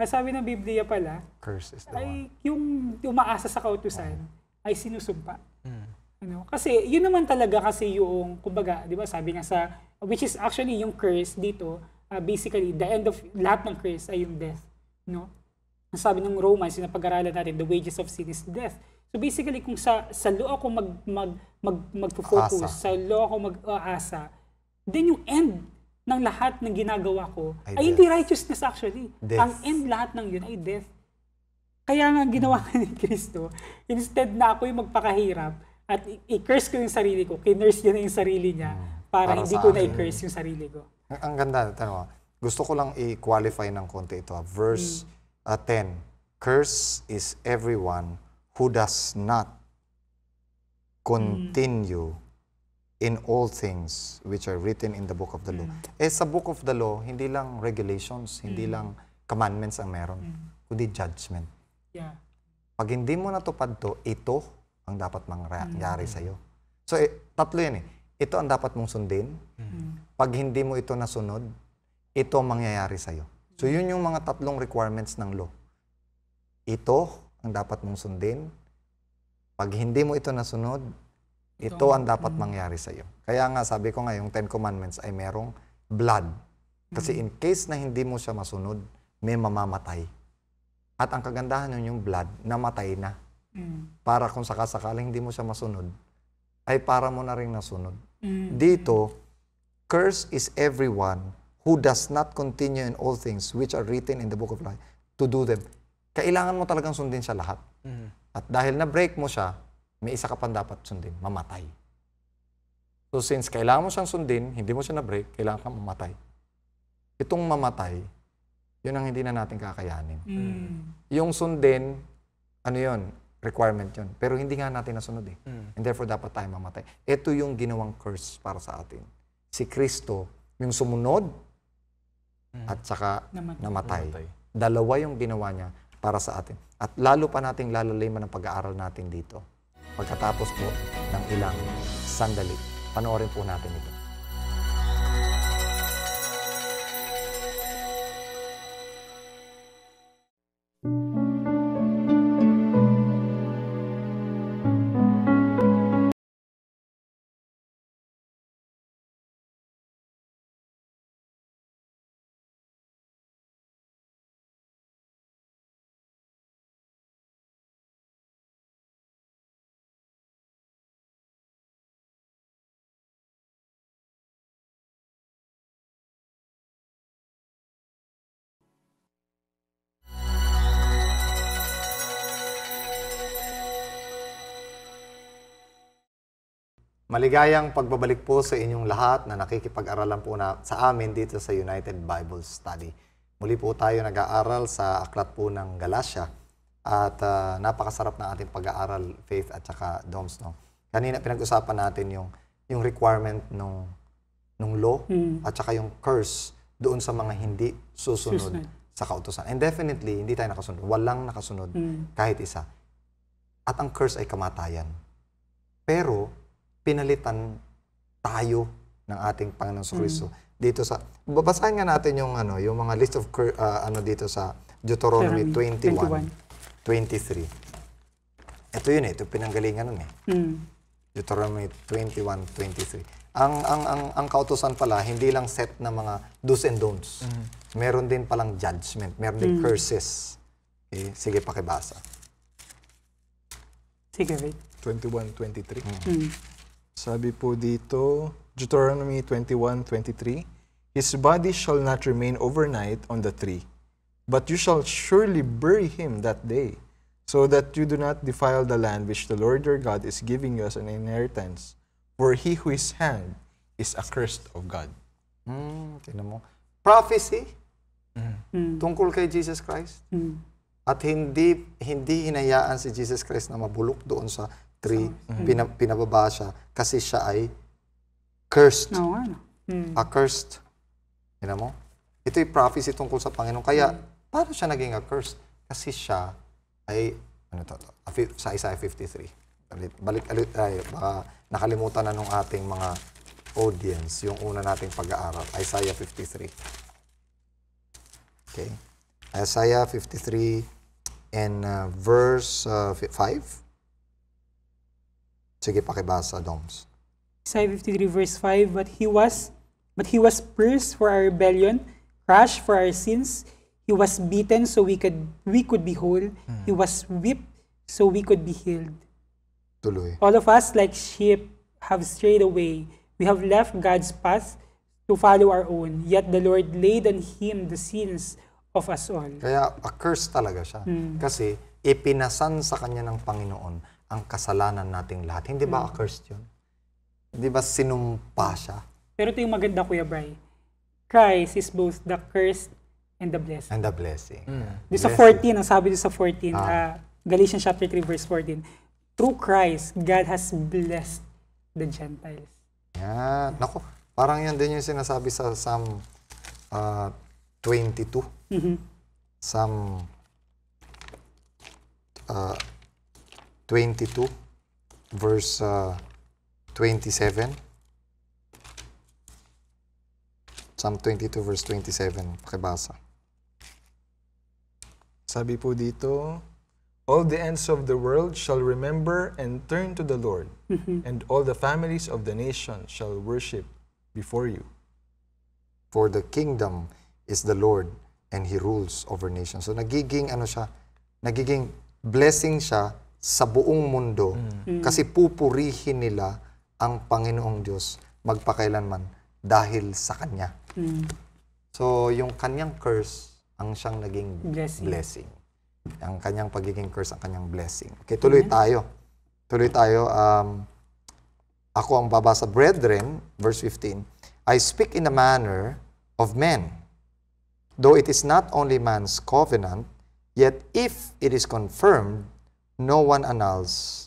sabi ng Biblia pala, Curse is the ay yung umaasa sa kautusan ay sinusumpa. Kasi yun naman talaga kasi yung, kumbaga, di ba sabi nga sa, which is actually yung curse dito, basically, the end of lahat ng curse ay yung death. No? Sabi ng Romans, yung napag-aralan natin, the wages of sin is death. So basically, kung sa law ako mag-focus, sa law ako mag-aasa, then yung end ng lahat ng ginagawa ko ay hindi righteousness actually. Death. Ang end lahat ng yun ay death. Kaya nga ginawa ka ni Kristo, instead na ako yung magpakahirap at i-curse ko yung sarili ko, kinurse niya na yung sarili niya para hindi ko na i-curse yung sarili ko. Ang ganda. Gusto ko lang i-qualify ng konti ito. Verse 10. Curse is everyone who does not continue in all things which are written in the book of the law. Sa book of the law, hindi lang regulations, hindi lang commandments ang meron, kundi judgment. Yeah. Pag hindi mo natupad to, ito ang dapat mangyari sa'yo. So, tatlo yan eh. Ito ang dapat mong sundin. Pag hindi mo ito nasunod, ito ang mangyayari sa'yo. So, yun yung mga tatlong requirements ng law. Ito ang dapat mong sundin. Pag hindi mo ito nasunod, Ito ang dapat mangyari sa iyo. Kaya nga, sabi ko nga, yung 10 Commandments ay merong blood. Kasi in case na hindi mo siya masunod, may mamamatay. At ang kagandahan nun, yung blood, namatay na. Para kung sakasakaling hindi mo siya masunod, ay para mo na rin nasunod. Dito, curse is everyone who does not continue in all things which are written in the book of life to do them. Kailangan mo talagang sundin siya lahat. At dahil na-break mo siya, may isa ka pang dapat sundin, mamatay. So since kailangan mo siyang sundin, hindi mo siya na-break, kailangan kang mamatay. Itong mamatay, yun ang hindi na natin kakayanin. Yung sundin, ano yun? Requirement yun. Pero hindi nga natin nasunod eh. And therefore, dapat tayo mamatay. Ito yung ginawang curse para sa atin. Si Kristo, yung sumunod, at saka namatay. Dalawa yung ginawa niya para sa atin. At lalo pa nating lalaliman ang pag-aaral natin dito. Pagkatapos po ng ilang sandali, panoorin po natin ito. Maligayang pagbabalik po sa inyong lahat na nakikipag-aralan po sa amin dito sa United Bible Study. Muli po tayo nag-aaral sa aklat po ng Galatia at napakasarap na ating pag-aaral, Faith at saka Doms. No? Kanina pinag-usapan natin yung requirement nung law at saka yung curse doon sa mga hindi susunod sa kautusan. And definitely, hindi tayo nakasunod. Walang nakasunod kahit isa. At ang curse ay kamatayan. Pero, pinalitan tayo ng ating Panginoon Kristo dito sa babasahin nga natin yung mga list of dito sa Deuteronomy 21:23. Ito yun ito pinanggalingan nun Deuteronomy 21:23. Ang kautusan pala hindi lang set na mga do's and don'ts. Meron din palang judgment, meron din curses. Okay? Sige pakibasa. Sige, wait. 21:23. Sabi po dito, Deuteronomy 21:23, His body shall not remain overnight on the tree, but you shall surely bury him that day, so that you do not defile the land which the Lord your God is giving you as an inheritance. For he who is hanged is accursed of God. Tingnan mo. Prophecy tungkol kay Jesus Christ. At hindi hinayaan si Jesus Christ na mabulok doon sa tree, pinababa siya kasi siya ay cursed. Accursed. Tingnan mo? Ito yung prophecy tungkol sa Panginoon. Kaya, paano siya naging accursed? Kasi siya ay, sa Isaiah 53. Baka nakalimutan na nung ating mga audience yung una nating pag-aaral. Isaiah 53. Okay. Isaiah 53 and verse 5. Sige, pakibasa, Doms. Isaiah 53 verse 5, But he was pierced for our rebellion, crushed for our sins. He was beaten so we could be whole. He was whipped so we could be healed. Tuloy. All of us, like sheep, have strayed away. We have left God's path to follow our own. Yet the Lord laid on him the sins of us all. Kaya accursed talaga siya. Kasi ipinasan sa kanya ng Panginoon ang kasalanan nating lahat. Hindi ba accursed yun? Hindi ba sinumpa siya? Pero ito yung maganda, Kuya Bri. Christ is both the curse and the blessing. And the blessing. Doon sa 14, ang sabi doon sa 14, Galatians chapter 3 verse 14, through Christ, God has blessed the Gentiles. Yan. Naku, parang yan din yung sinasabi sa Psalm 22. Psalm 22, verse 27. Psalm 22, verse 27. Pakibasa. Sabi po dito, All the ends of the world shall remember and turn to the Lord, and all the families of the nation shall worship before you. For the kingdom is the Lord, and He rules over nations. So nagiging nagiging blessing siya sa buong mundo kasi pupurihin nila ang Panginoong Diyos magpakailanman dahil sa Kanya. So yung Kanyang curse ang siyang naging blessing. Ang Kanyang pagiging curse ang Kanyang blessing. Okay, tuloy tayo. Ako ang babasa, brethren, verse 15, I speak in the manner of men. Though it is not only man's covenant, yet if it is confirmed, no one annuls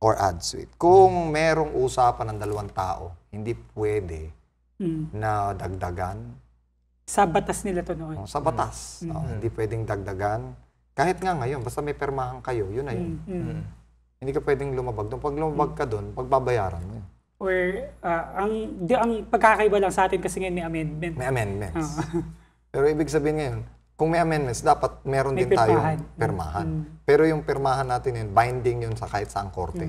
or adds to it. Kung merong usapan ng dalawang tao, hindi pwede na dagdagan. Sa batas nila to noon. Sa batas. Hindi pwedeng dagdagan. Kahit nga ngayon, basta may permahan kayo, yun na yun. Hindi ka pwedeng lumabag doon. Pag lumabag ka doon, pagbabayaran mo yun. Or ang pagkakaiba lang sa atin kasi ngayon may amendment. May amendments. Pero ibig sabihin ngayon, kung may amendments, dapat meron din tayong permahan. Pero yung permahan natin yun, binding yun sa kahit saang korte.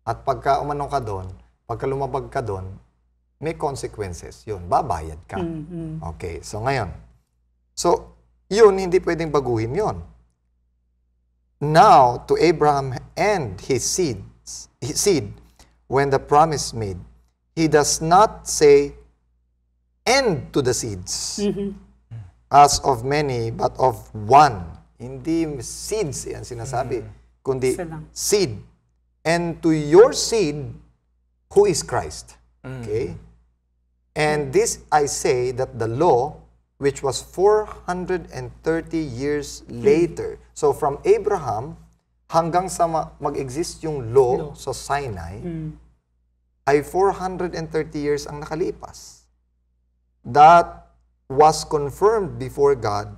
At pagka umanong ka doon, pagka lumabag ka doon, may consequences. Yun, babayad ka. Okay, so ngayon. So, yun, hindi pwedeng baguhin yun. Now, to Abraham and his seed, when the promise made, he does not say, end to the seeds, as of many, but of one. Hindi seeds yan sinasabi, kundi seed. And to your seed, who is Christ. Okay? And this I say that the law, which was 430 years later. So from Abraham hanggang sa mag-exist yung law sa Sinai, ay 430 years ang nakalipas. That was confirmed before God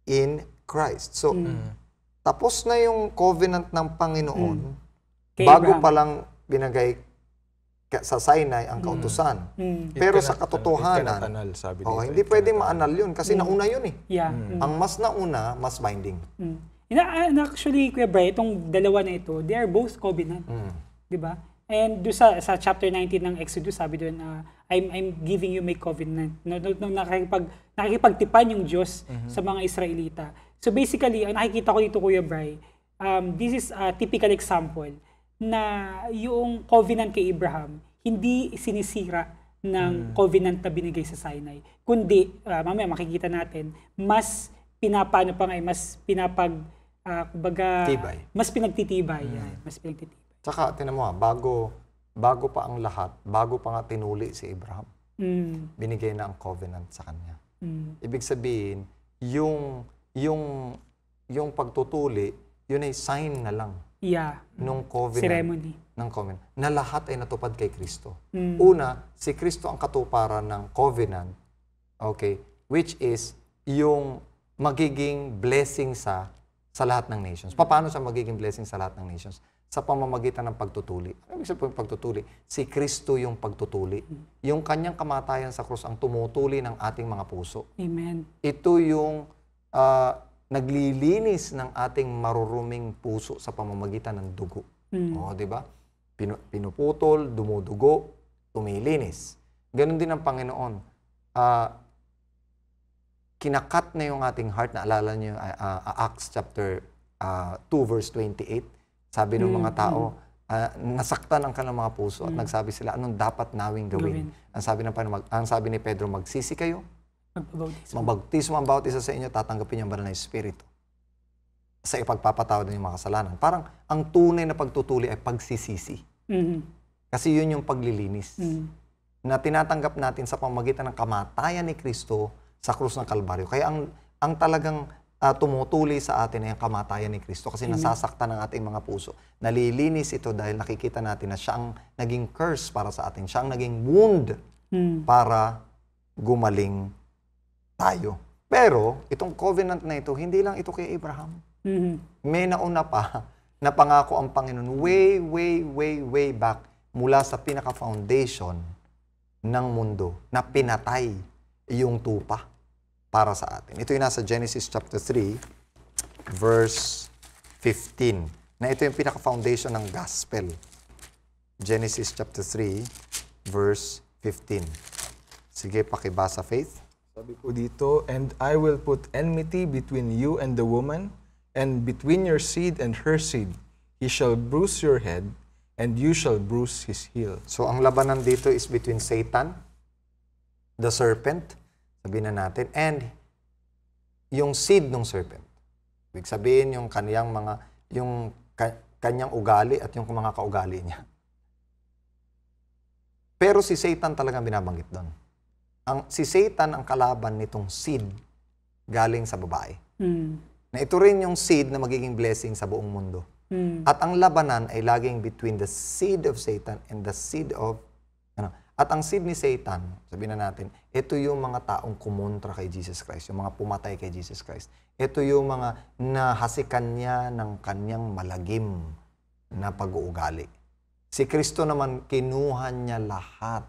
in Christ. So, tapos na yung covenant ng Panginoon, bago pa lang binagay sa Sinai ang kautusan. Pero sa katotohanan, hindi pwedeng maanal yun kasi nauna yun eh. Ang mas nauna, mas binding. Actually, Kuya Bray, itong dalawa na ito, they are both covenant. Diba? And do sa chapter 19 ng Exodus, sabi doon, I'm giving you my covenant. Nakikipagtipan yung Diyos sa mga Israelita. So basically, ang nakikita ko dito, Kuya Bray, this is a typical example na yung covenant kay Abraham, hindi sinisira ng covenant na binigay sa Sinai. Kundi, mamaya makikita natin, mas pinapano pa nga, mas mas pinagtitibay. Mas pinagtitibay. Tsaka, tinan mo bago pa ang lahat, bago pa nga tinuli si Abraham, binigay na ang covenant sa kanya. Ibig sabihin, yung pagtutuli, yun ay sign na lang. Nung covenant, ceremony. Ng covenant, na lahat ay natupad kay Kristo. Una, si Kristo ang katuparan ng covenant, okay, which is yung magiging blessing sa lahat ng nations. Paano siya magiging blessing sa lahat ng nations? Sa pamamagitan ng pagtutuli. Ano ibig sabihin pagtutuli? Si Kristo yung pagtutuli. Yung kanyang kamatayan sa krus ang tumutuli ng ating mga puso. Amen. Ito yung naglilinis ng ating maruruming puso sa pamamagitan ng dugo. O, di ba? Pinuputol, dumudugo, tumilinis. Ganon din ang Panginoon. Kinakat na yung ating heart. Naalala niyo Acts chapter 2 verse 28. Sabi ng mga tao, nasaktan ang kanilang mga puso at nagsabi sila, anong dapat nawing gawin? Ang sabi ni Pedro, magsisi kayo. Mabautismo ang bautisa sa inyo, tatanggapin niyo ang banal na Espiritu. Sa ipagpapatawad ng mga kasalanan. Parang ang tunay na pagtutuli ay pagsisisi. Kasi yun yung paglilinis. Na tinatanggap natin sa pamamagitan ng kamatayan ni Kristo sa krus ng Kalbaryo. Kaya ang talagang tumutuli sa atin ay ang kamatayan ni Kristo kasi nasasaktan ang ating mga puso. Nalilinis ito dahil nakikita natin na siya ang naging curse para sa atin. Siya ang naging wound para gumaling tayo. Pero, itong covenant na ito, hindi lang ito kay Abraham. May nauna pa na pangako ang Panginoon way back mula sa pinaka-foundation ng mundo na pinatay yung tupa para sa atin. Ito yung nasa Genesis chapter 3, verse 15. Na ito yung pinaka-foundation ng gospel. Genesis chapter 3, verse 15. Sige, pakibasa, Faith. Sabi po dito, "And I will put enmity between you and the woman, and between your seed and her seed. He shall bruise your head, and you shall bruise his heel." So, ang labanan dito is between Satan, the serpent, sabihin na natin, and yung seed ng serpent. Ibig sabihin, yung kanyang kanyang ugali at yung mga kaugali niya. Pero si Satan talagang binabanggit doon. Si Satan ang kalaban nitong seed galing sa babae. Na ito rin yung seed na magiging blessing sa buong mundo. At ang labanan ay laging between the seed of Satan and the seed of... At ang seed ni Satan, sabihin na natin, ito yung mga taong kumontra kay Jesus Christ, yung mga pumatay kay Jesus Christ. Ito yung mga nahasikan niya ng kanyang malagim na pag-uugali. Si Kristo naman, kinuha niya lahat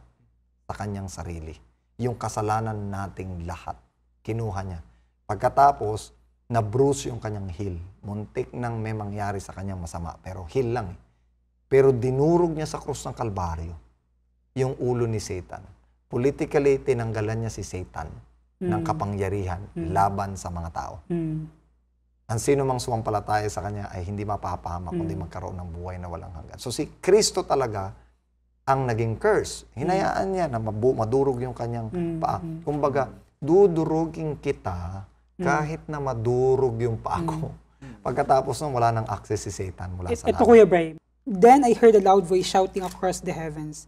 sa kanyang sarili. Yung kasalanan nating lahat, kinuha niya. Pagkatapos, na-bruise yung kanyang heel. Muntik nang may mangyari sa kanyang masama, pero heel lang. Pero dinurog niya sa krus ng Kalbaryo yung ulo ni Satan. Politically, tinanggalan niya si Satan ng kapangyarihan laban sa mga tao. Ang sino mang sumampalataya sa kanya ay hindi mapapahamak kundi magkaroon ng buhay na walang hanggan. So si Kristo talaga ang naging curse. Hinayaan niya na madurog yung kanyang paa. Kumbaga, dudurugin kita kahit na madurog yung paa ko. Pagkatapos nung wala nang access si Satan mula sa Ito, langit. Kuya Brian. Then I heard a loud voice shouting across the heavens,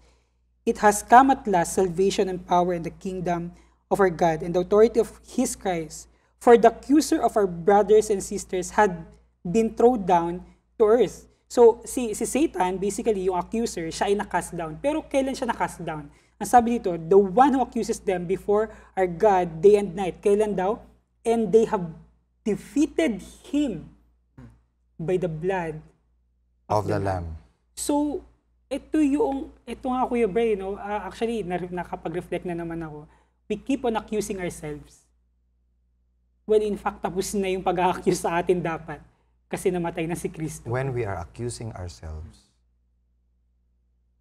"It has come at last, salvation and power and the kingdom of our God and the authority of His Christ. For the accuser of our brothers and sisters had been thrown down to earth." So, si Satan, basically, yung accuser, siya ay na-cast down. Pero kailan siya na-cast down? Ang sabi dito, the one who accuses them before our God day and night. Kailan daw? And they have defeated him by the blood Of the Lamb. So, ito nga Kuya Bray, no? Actually, nakapag-reflect na naman ako. We keep on accusing ourselves. Well, in fact, tapos na yung pag-accuse sa atin dapat. Kasi namatay na si Kristo. When we are accusing ourselves,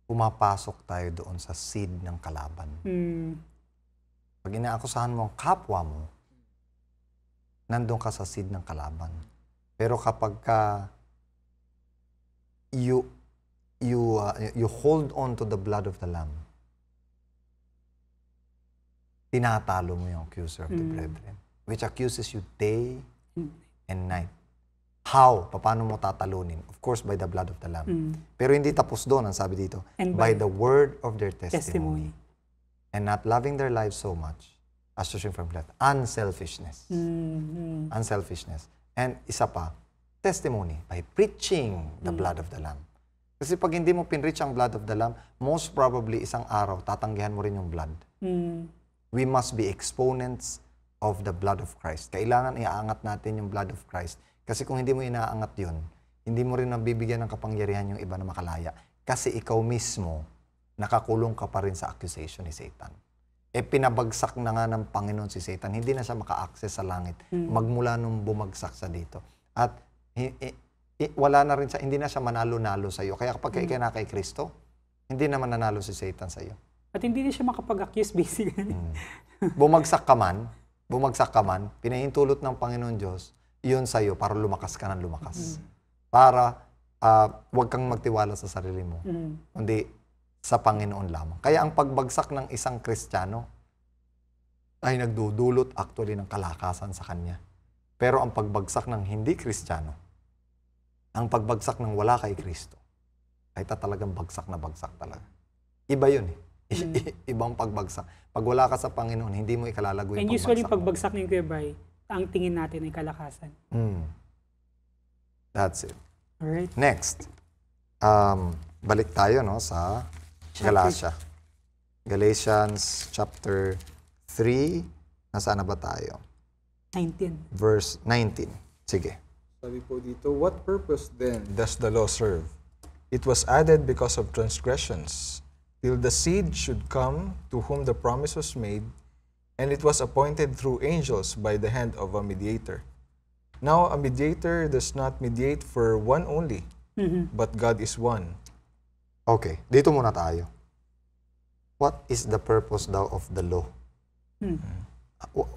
pumapasok tayo doon sa seed ng kalaban. Pag inaakusahan mo ang kapwa mo, nandun ka sa seed ng kalaban. Pero kapag you hold on to the blood of the Lamb, tinatalo mo yung accuser of the brethren, which accuses you day and night. How? Paano mo tatalunin? Of course, by the blood of the Lamb. Pero hindi tapos doon, ang sabi dito. And by the word of their testimony. testimony. And not loving their lives so much as to shrink from blood. Unselfishness. Unselfishness. And isa pa, testimony. By preaching the blood of the Lamb. Kasi pag hindi mo pinreach ang blood of the Lamb, most probably isang araw, tatanggihan mo rin yung blood. We must be exponents of the blood of Christ. Kailangan iaangat natin yung blood of Christ. Kasi kung hindi mo inaangat yun, hindi mo rin nabibigyan ng kapangyarihan yung iba na makalaya. Kasi ikaw mismo, nakakulong ka pa rin sa accusation ni Satan. Pinabagsak na nga ng Panginoon si Satan. Hindi na siya maka-access sa langit. Magmula nung bumagsak sa dito. At wala na rin siya, hindi na siya manalo-nalo sa iyo. Kaya kapag ikaw na kay Kristo, hindi naman nanalo si Satan sa iyo. At hindi na siya makapag-accuse basically. Bumagsak ka man, pinahintulot ng Panginoon Diyos, yun sa iyo para lumakas ka ng lumakas. Para wag kang magtiwala sa sarili mo, kundi sa Panginoon lamang. Kaya ang pagbagsak ng isang Kristiyano ay nagdudulot actually ng kalakasan sa kanya. Pero ang pagbagsak ng hindi Kristiyano, ang pagbagsak ng wala kay Kristo, ay talagang bagsak na bagsak talaga. Iba yun eh. Ibang pagbagsak. Pag wala ka sa Panginoon, hindi mo ikalalago yung And pagbagsak. usually pagbagsak ng Kuya Bray, ang tingin natin ay kalakasan. That's it. Alright. Next. Balik tayo no, sa Galatia. Galatians chapter 3. Nasaan na ba tayo? 19. Verse 19. Sige. Sabi po dito, "What purpose then does the law serve? It was added because of transgressions, till the seed should come to whom the promise was made, and it was appointed through angels by the hand of a mediator." Now, a mediator does not mediate for one only, but God is one. Okay, dito muna tayo. What is the purpose daw of the law?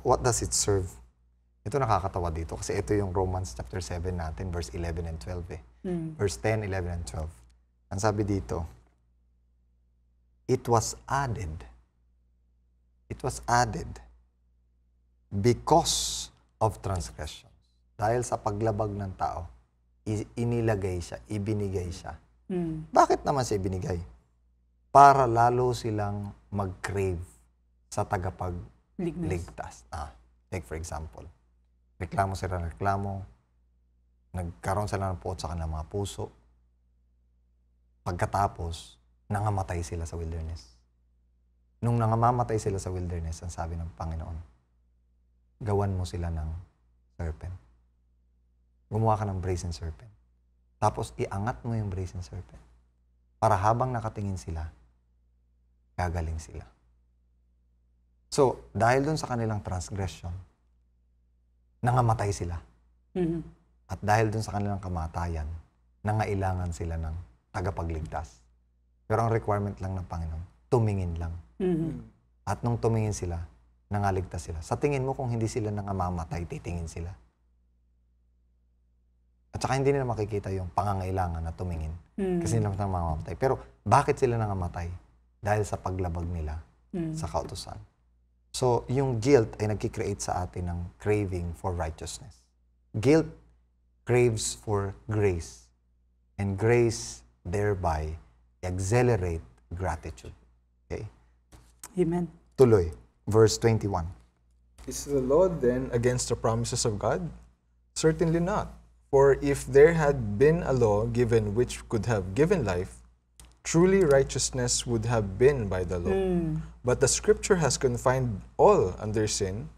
What does it serve? Ito nakakatawa dito kasi ito yung Romans chapter 7 natin, verse 11 and 12 eh. Verse 10, 11, and 12. Ang sabi dito, it was added because of transgressions. Dahil sa paglabag ng tao, inilagay siya, ibinigay siya. Bakit naman siya ibinigay? Para lalo silang mag-crave sa tagapagligtas. Take for example, reklamo sila ng reklamo, nagkaroon sila ng puot sa kanilang mga puso. Pagkatapos, nangamatay sila sa wilderness. Nung nangamamatay sila sa wilderness, ang sabi ng Panginoon, gawan mo sila ng serpent. Gumawa ka ng brazen serpent. Tapos, iangat mo yung brazen serpent. Para habang nakatingin sila, gagaling sila. So, dahil dun sa kanilang transgression, nangamatay sila. At dahil dun sa kanilang kamatayan, nangailangan sila ng tagapagligtas. Pero ang requirement lang ng Panginoon, tumingin lang. At nung tumingin sila, nangaligtas sila. Sa tingin mo, kung hindi sila nangamamatay, titingin sila. At saka hindi nila makikita yung pangangailangan na tumingin. Kasi hindi naman mamamatay. Pero bakit sila nangamatay? Dahil sa paglabag nila sa kautusan. So, yung guilt ay nagkikreate sa atin ng craving for righteousness. Guilt craves for grace. And grace thereby accelerate gratitude. Okay? Amen. Tuloy. Verse 21. Is the law then against the promises of God? Certainly not. For if there had been a law given which could have given life, truly righteousness would have been by the law. But the Scripture has confined all under sin,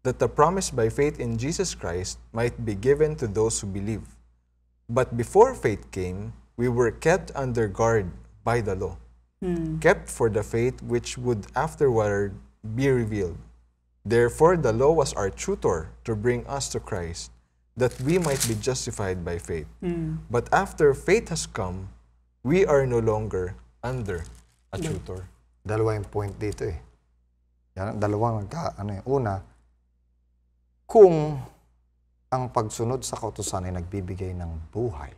that the promise by faith in Jesus Christ might be given to those who believe. But before faith came, we were kept under guard by the law, kept for the faith which would afterward be revealed. Therefore the law was our tutor to bring us to Christ, that we might be justified by faith. But after faith has come, we are no longer under a tutor. Dalawa yung point dito eh. Yan, dalawang una, kung ang pagsunod sa kautusan ay nagbibigay ng buhay.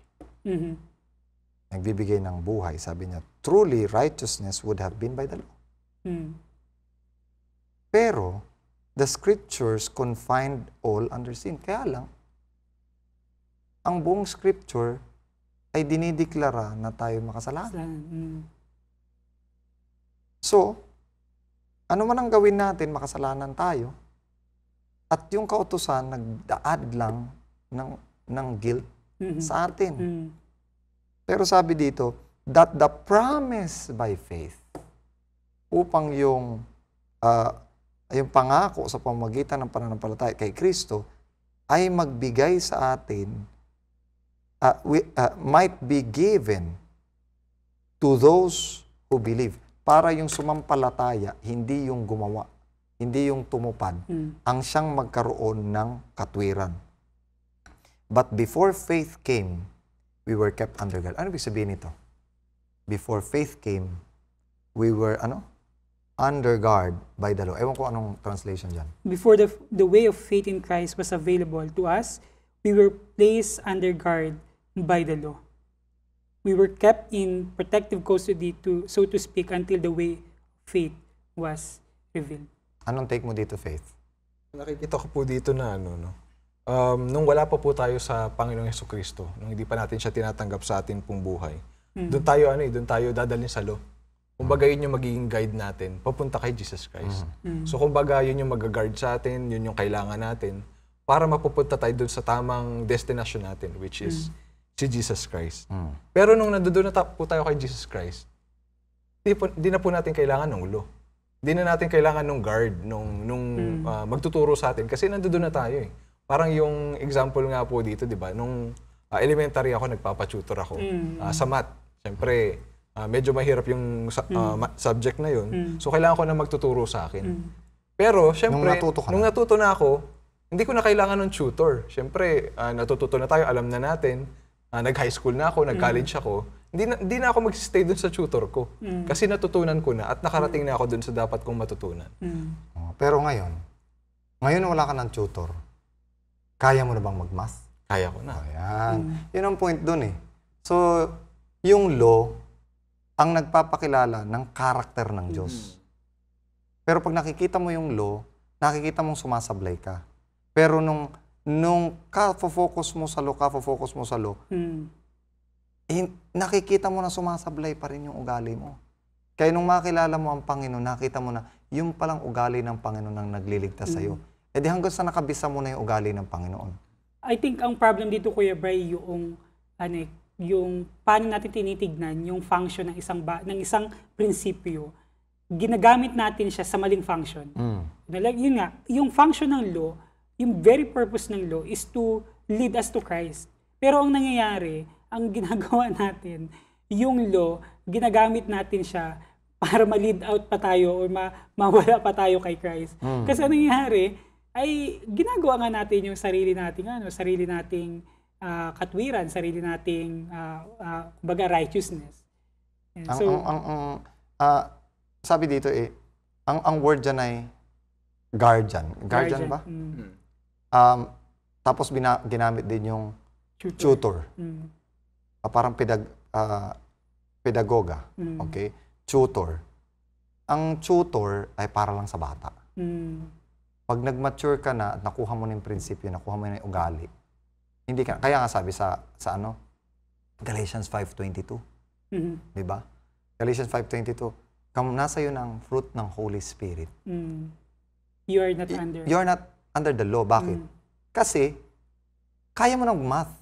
Nagbibigay ng buhay. Sabi niya, truly righteousness would have been by the law. Pero, the Scriptures confined all under sin. Kaya lang, ang buong Scripture ay dinideklara na tayo makasalanan. So, ano man ang gawin natin, makasalanan tayo. At yung kautusan, nag-add lang ng guilt sa atin. Pero sabi dito, that the promise by faith, upang yung pangako sa pamamagitan ng pananampalataya kay Kristo, ay magbigay sa atin, might be given to those who believe. Para yung sumampalataya, hindi yung gumawa, hindi yung tumupad, ang siyang magkaroon ng katwiran. But before faith came, we were kept under guard. Ano ibig sabihin nito? Before faith came, we were, under guard by the law. Ewan ko anong translation dyan. Before the way of faith in Christ was available to us, we were placed under guard by the law. We were kept in protective custody, so to speak, until the way of faith was revealed. Anong take mo dito, Faith? Nakikita ko po dito na nung wala pa po tayo sa Panginoong Hesukristo, nung hindi pa natin siya tinatanggap sa ating pong buhay, doon tayo dadalhin sa law. Kumbaga yun yung magiging guide natin, papunta kay Jesus Christ. So kumbaga yun yung mag-guard sa atin, yun yung kailangan natin, para mapupunta tayo doon sa tamang destination natin, which is si Jesus Christ. Pero nung nandoon na po tayo kay Jesus Christ, di na po natin kailangan ng law. Di na natin kailangan ng guard, nung magtuturo sa atin, kasi nandoon na tayo eh. Parang yung example nga po dito, di ba? Nung elementary ako, nagpapatutor ako sa math. Siyempre, medyo mahirap yung subject na yun. So, kailangan ko na magtuturo sa akin. Pero, siyempre, nung natuto na ako, hindi ko na kailangan ng tutor. Siyempre, natututo na tayo, alam na natin, nag-high school na ako, nag-college ako, hindi na ako mag-stay dun sa tutor ko. Kasi natutunan ko na at nakarating na ako dun sa dapat kong matutunan. Pero ngayon wala ka ng tutor, kaya mo na bang mag-math? Kaya ko na. Ayan. Yun ang point dun eh. So, yung law, ang nagpapakilala ng karakter ng Diyos. Pero pag nakikita mo yung law, nakikita mong sumasablay ka. Pero nung ka-focus mo sa law, nakikita mo na sumasablay pa rin yung ugali mo. Kaya nung makilala mo ang Panginoon, nakita mo na yung palang ugali ng Panginoon ang nagliligtas sa'yo. E di hanggang sa nakabisa mo na yung ugali ng Panginoon. I think ang problem dito, Kuya Bray, yung paano natin tinitignan yung function ng isang prinsipyo, ginagamit natin siya sa maling function. Yun nga, yung function ng law, yung very purpose ng law is to lead us to Christ. Pero ang nangyayari, ang ginagawa natin, yung law, ginagamit natin siya para ma-lead out pa tayo o mawala pa tayo kay Christ. Kasi ang nangyayari, ay ginagawa nga natin yung sarili nating katwiran, sarili nating kumbaga righteousness. And sabi dito ang word dyan ay guardian. Guardian ba? Tapos ginamit din yung tutor. Parang pedagoga. Okay? Tutor. Ang tutor ay para lang sa bata. Pag nag-mature ka na at nakuha mo na yung prinsipyo, nakuha mo na yung ugali, hindi ka, kaya nga sabi sa Galatians 5:22. Di ba? Galatians 5:22. Nasa yun ang fruit ng Holy Spirit. You are not under the law. Bakit? Kasi, kaya mo ng math.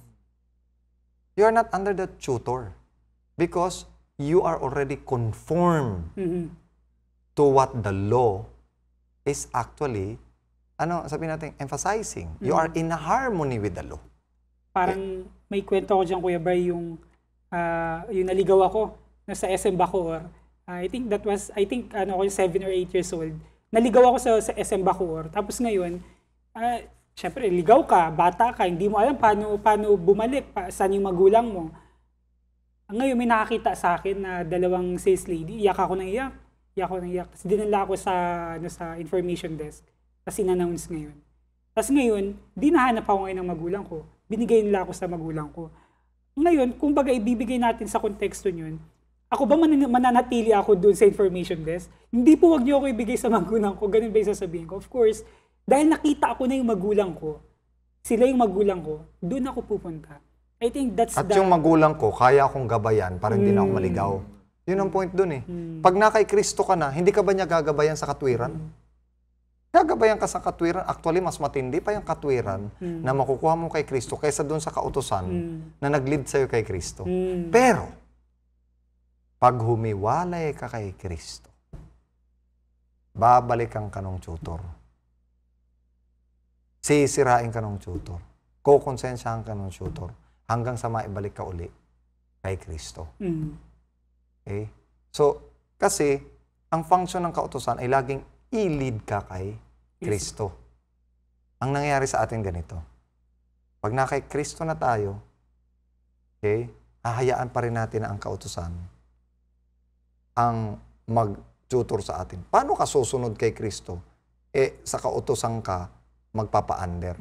You are not under the tutor. Because you are already conformed to what the law is actually, sabi natin, emphasizing. You are in harmony with the law. Parang may kwento ko dyan, Kuya Bray, yung naligaw ako sa SM Bacoor. I think 7 or 8 years old. Naligaw ako sa SM Bacoor. Tapos ngayon, syempre, ligaw ka, bata ka, hindi mo alam paano bumalik, saan yung magulang mo. Ngayon, may nakakita sa akin na dalawang sales lady, iyak ako ng iyak. Tapos dinala ako sa information desk. Tapos in-announce ngayon. Tapos ngayon, di nahanap ako ngayon ng magulang ko. Binigay nila ako sa magulang ko. Ngayon, kung baga ibibigay natin sa konteksto nyon, ako ba mananatili ako doon sa information desk? Hindi po, wag niyo ako ibigay sa magulang ko. Ganun ba yung sasabihin ko? Of course, dahil nakita ako na yung magulang ko, sila yung magulang ko, doon ako pupunta. I think that's yung magulang ko, kaya akong gabayan para hindi na ako maligaw. Yun ang point doon eh. Pag na kay Kristo ka na, hindi ka ba niya gagabayan sa katwiran? Gagabayan ka sa katwiran. Actually, mas matindi pa yung katwiran na makukuha mo kay Kristo kaysa doon sa kautusan na nag-lead sa'yo kay Kristo. Pero, pag humiwalay ka kay Kristo, babalikan ka ng tutor. Sisirain ka ng tutor. Kukonsensyahan ka ng tutor. Hanggang sa maibalik ka uli kay Kristo. Okay? So, kasi, ang function ng kautusan ay laging i-lead ka kay Kristo. Ang nangyayari sa atin ganito. Pag na kay Kristo na tayo, okay, hahayaan pa rin natin na ang kautusan ang mag-tutor sa atin. Paano ka susunod kay Kristo? Sa kautusan ka, magpapa-under.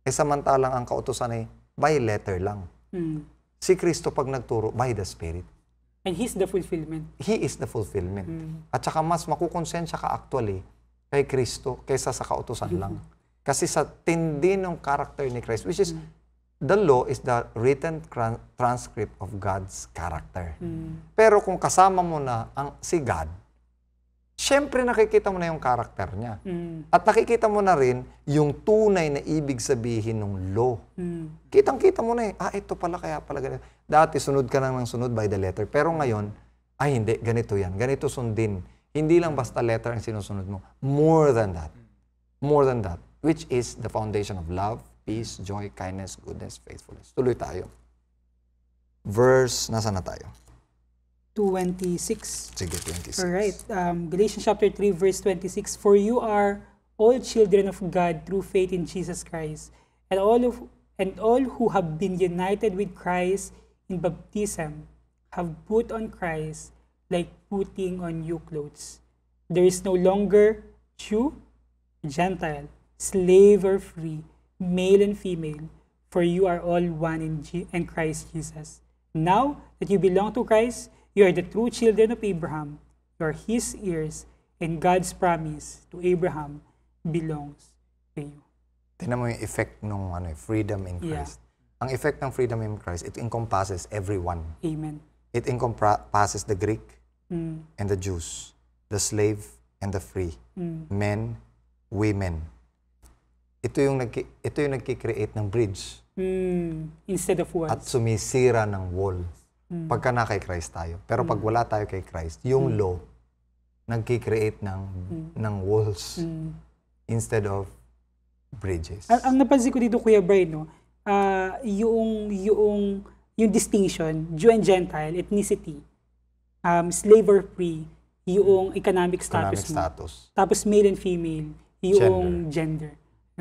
Samantalang ang kautusan ay by letter lang. Si Kristo pag nagturo, by the Spirit. And He's the fulfillment. He is the fulfillment. At saka mas makukonsensya ka actually kay Kristo kaysa sa kautusan lang. Kasi sa tindi ng character ni Christ, which is, the law is the written transcript of God's character. Pero kung kasama mo na si God, syempre nakikita mo na yung character niya. At nakikita mo na rin yung tunay na ibig sabihin ng law. Kitang-kita mo na ito pala, kaya pala ganito. Dati sunod ka lang ng sunod by the letter. Pero ngayon, hindi, ganito yan. Ganito sundin. Hindi lang basta letter ang sinusunod mo. More than that. More than that. Which is the foundation of love, peace, joy, kindness, goodness, faithfulness. Tuloy tayo. Nasaan na tayo? 26. Sige, 26. Alright. Galatians chapter 3, verse 26. For you are all children of God through faith in Jesus Christ, and all who have been united with Christ in baptism have put on Christ like putting on new clothes. There is no longer Jew, Gentile, slave or free, male and female, for you are all one in Christ Jesus. Now that you belong to Christ, you are the true children of Abraham. You are his heirs, and God's promise to Abraham belongs to you. Tingnan mo yung effect ng freedom in Yeah. Christ. Ang effect ng freedom in Christ, it encompasses everyone. Amen. It encompasses the Greek Mm. and the Jews, the slave and the free, men, women. Ito yung nagki-create ng bridge Instead of at walls. sumisira ng wall. Pagka na kay Christ tayo. Pero pag wala tayo kay Christ, yung law nagki-create ng walls instead of bridges. Ang napansin ko dito, Kuya Brian, no, yung distinction, Jew and Gentile, ethnicity, slave or free, yung economic status mo. Tapos male and female, yung gender.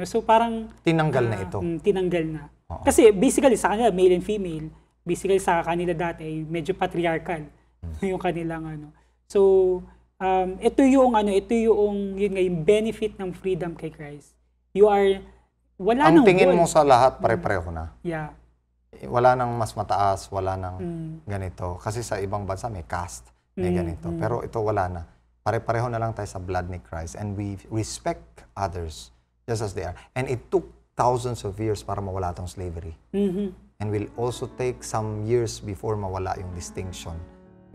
So parang Tinanggal na ito. Tinanggal na. Oo. Kasi basically sa kanila, male and female, basically sa kanila dati, medyo patriarchal yung kanilang ano. So, ito yung yung benefit ng freedom kay Christ. You are, wala Ang nang tingin wall. mo sa lahat, pare-pareho na. Yeah. Wala nang mas mataas, wala nang ganito. Kasi sa ibang bansa may caste, may ganito. Pero ito wala na. Pare-pareho na lang tayo sa blood ni Christ. And we respect others just as they are. And it took thousands of years para mawala tong slavery. And will also take some years before mawala yung distinction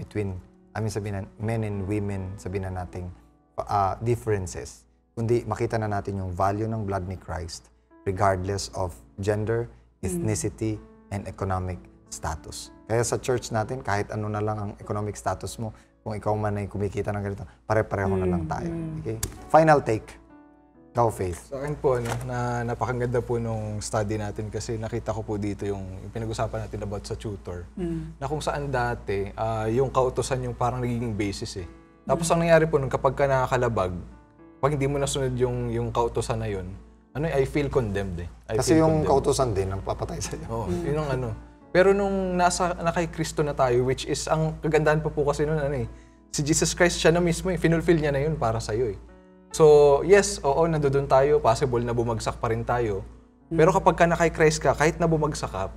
between, sabihin na, men and women, sabihin na natin, differences. Kundi makita na natin yung value ng blood ni Christ regardless of gender, ethnicity, and economic status. Kaya sa church natin, kahit ano na lang ang economic status mo, kung ikaw man ay kumikita ng ganito, pare-pareho na lang tayo. Okay? Final take. Go, Faith. Sa akin po, na napakaganda po nung study natin kasi nakita ko po dito yung pinag-usapan natin about sa tutor. Na kung saan dati, yung kautusan yung parang nagiging basis eh. Tapos ang nangyari po nung kapag ka nakakalabag, pag hindi mo nasunod yung kautusan na yun, I feel condemned eh. Kasi yung kautusan din ang papatay sa'yo. Oo, yun ang ano. Pero nung na kay Kristo na tayo, which is, ang kagandahan pa po kasi nun, si Jesus Christ siya na mismo eh, finulfill niya na yun para sa'yo eh. So, yes, oo, nandoon tayo, possible na bumagsak pa rin tayo. Pero kapag ka na kay Christ ka, kahit na bumagsak ka,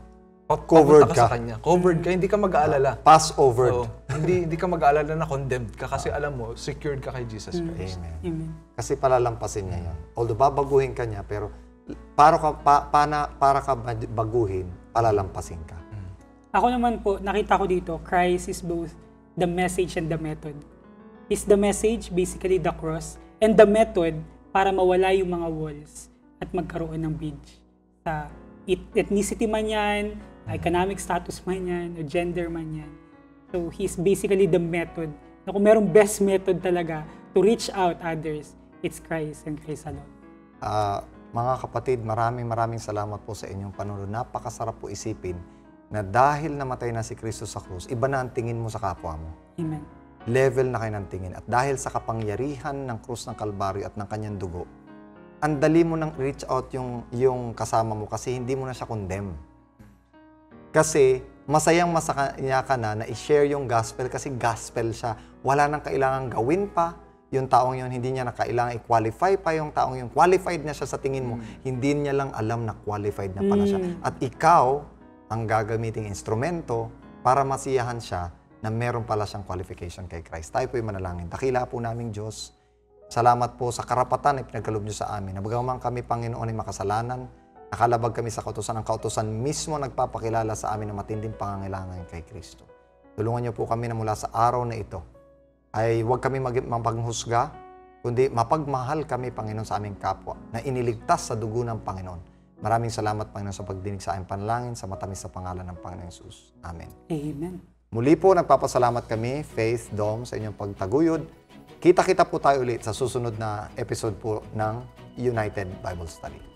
Covered papunta ka. sa Kanya. Covered ka, hindi ka mag-aalala. Pass over. Oo, hindi ka mag-aalala na condemned ka kasi alam mo, secured ka kay Jesus Christ. Amen. Amen. Kasi palalampasin niya yun. Although babaguhin ka niya, pero para ka baguhin, palalampasin ka. Ako naman po, nakita ko dito, Christ is both the message and the method. Is the message, basically the cross, and the method para mawala yung mga walls at magkaroon ng bridge. Sa ethnicity man yan, economic status man yan, o gender man yan. So, he's basically the method. Na kung merong best method talaga to reach out others, it's Christ and Christ alone. Mga kapatid, maraming salamat po sa inyong panunod. Napakasarap po isipin na dahil namatay na si Kristo sa krus, iba na ang tingin mo sa kapwa mo. Amen. Level na kayo ng tingin. At dahil sa kapangyarihan ng krus ng Kalbaryo at ng kanyang dugo, ang dali mo nang reach out yung kasama mo kasi hindi mo na siya condemn. Kasi masaya ka na i-share yung gospel kasi gospel siya. Wala nang kailangan gawin pa. Yung taong yun, hindi niya na kailangan i-qualify pa yung taong yun. Qualified na siya sa tingin mo. Hindi niya lang alam na qualified na pala siya. At ikaw ang gagamiting instrumento para masiyahan siya na meron pala siyang qualification kay Christ. Tayo po'y manalangin. Dakila po naming Diyos. Salamat po sa karapatan na pinagkaloob niyo sa amin. Nabagaman kami, Panginoon, ay makasalanan. Nakalabag kami sa kautusan. Ang kautusan mismo nagpapakilala sa amin ng matinding pangangailangan kay Kristo. Tulungan niyo po kami na mula sa araw na ito ay huwag kami mapaghusga, kundi mapagmahal kami, Panginoon, sa aming kapwa na iniligtas sa dugo ng Panginoon. Maraming salamat, Panginoon, sa pagdinig sa aming panalangin sa matamis sa pangalan ng Panginoon Jesus. Amen. Amen. Muli po, nagpapasalamat kami, Faith, Dom, sa inyong pagtaguyod. Kita-kita po tayo ulit sa susunod na episode po ng United Bible Study.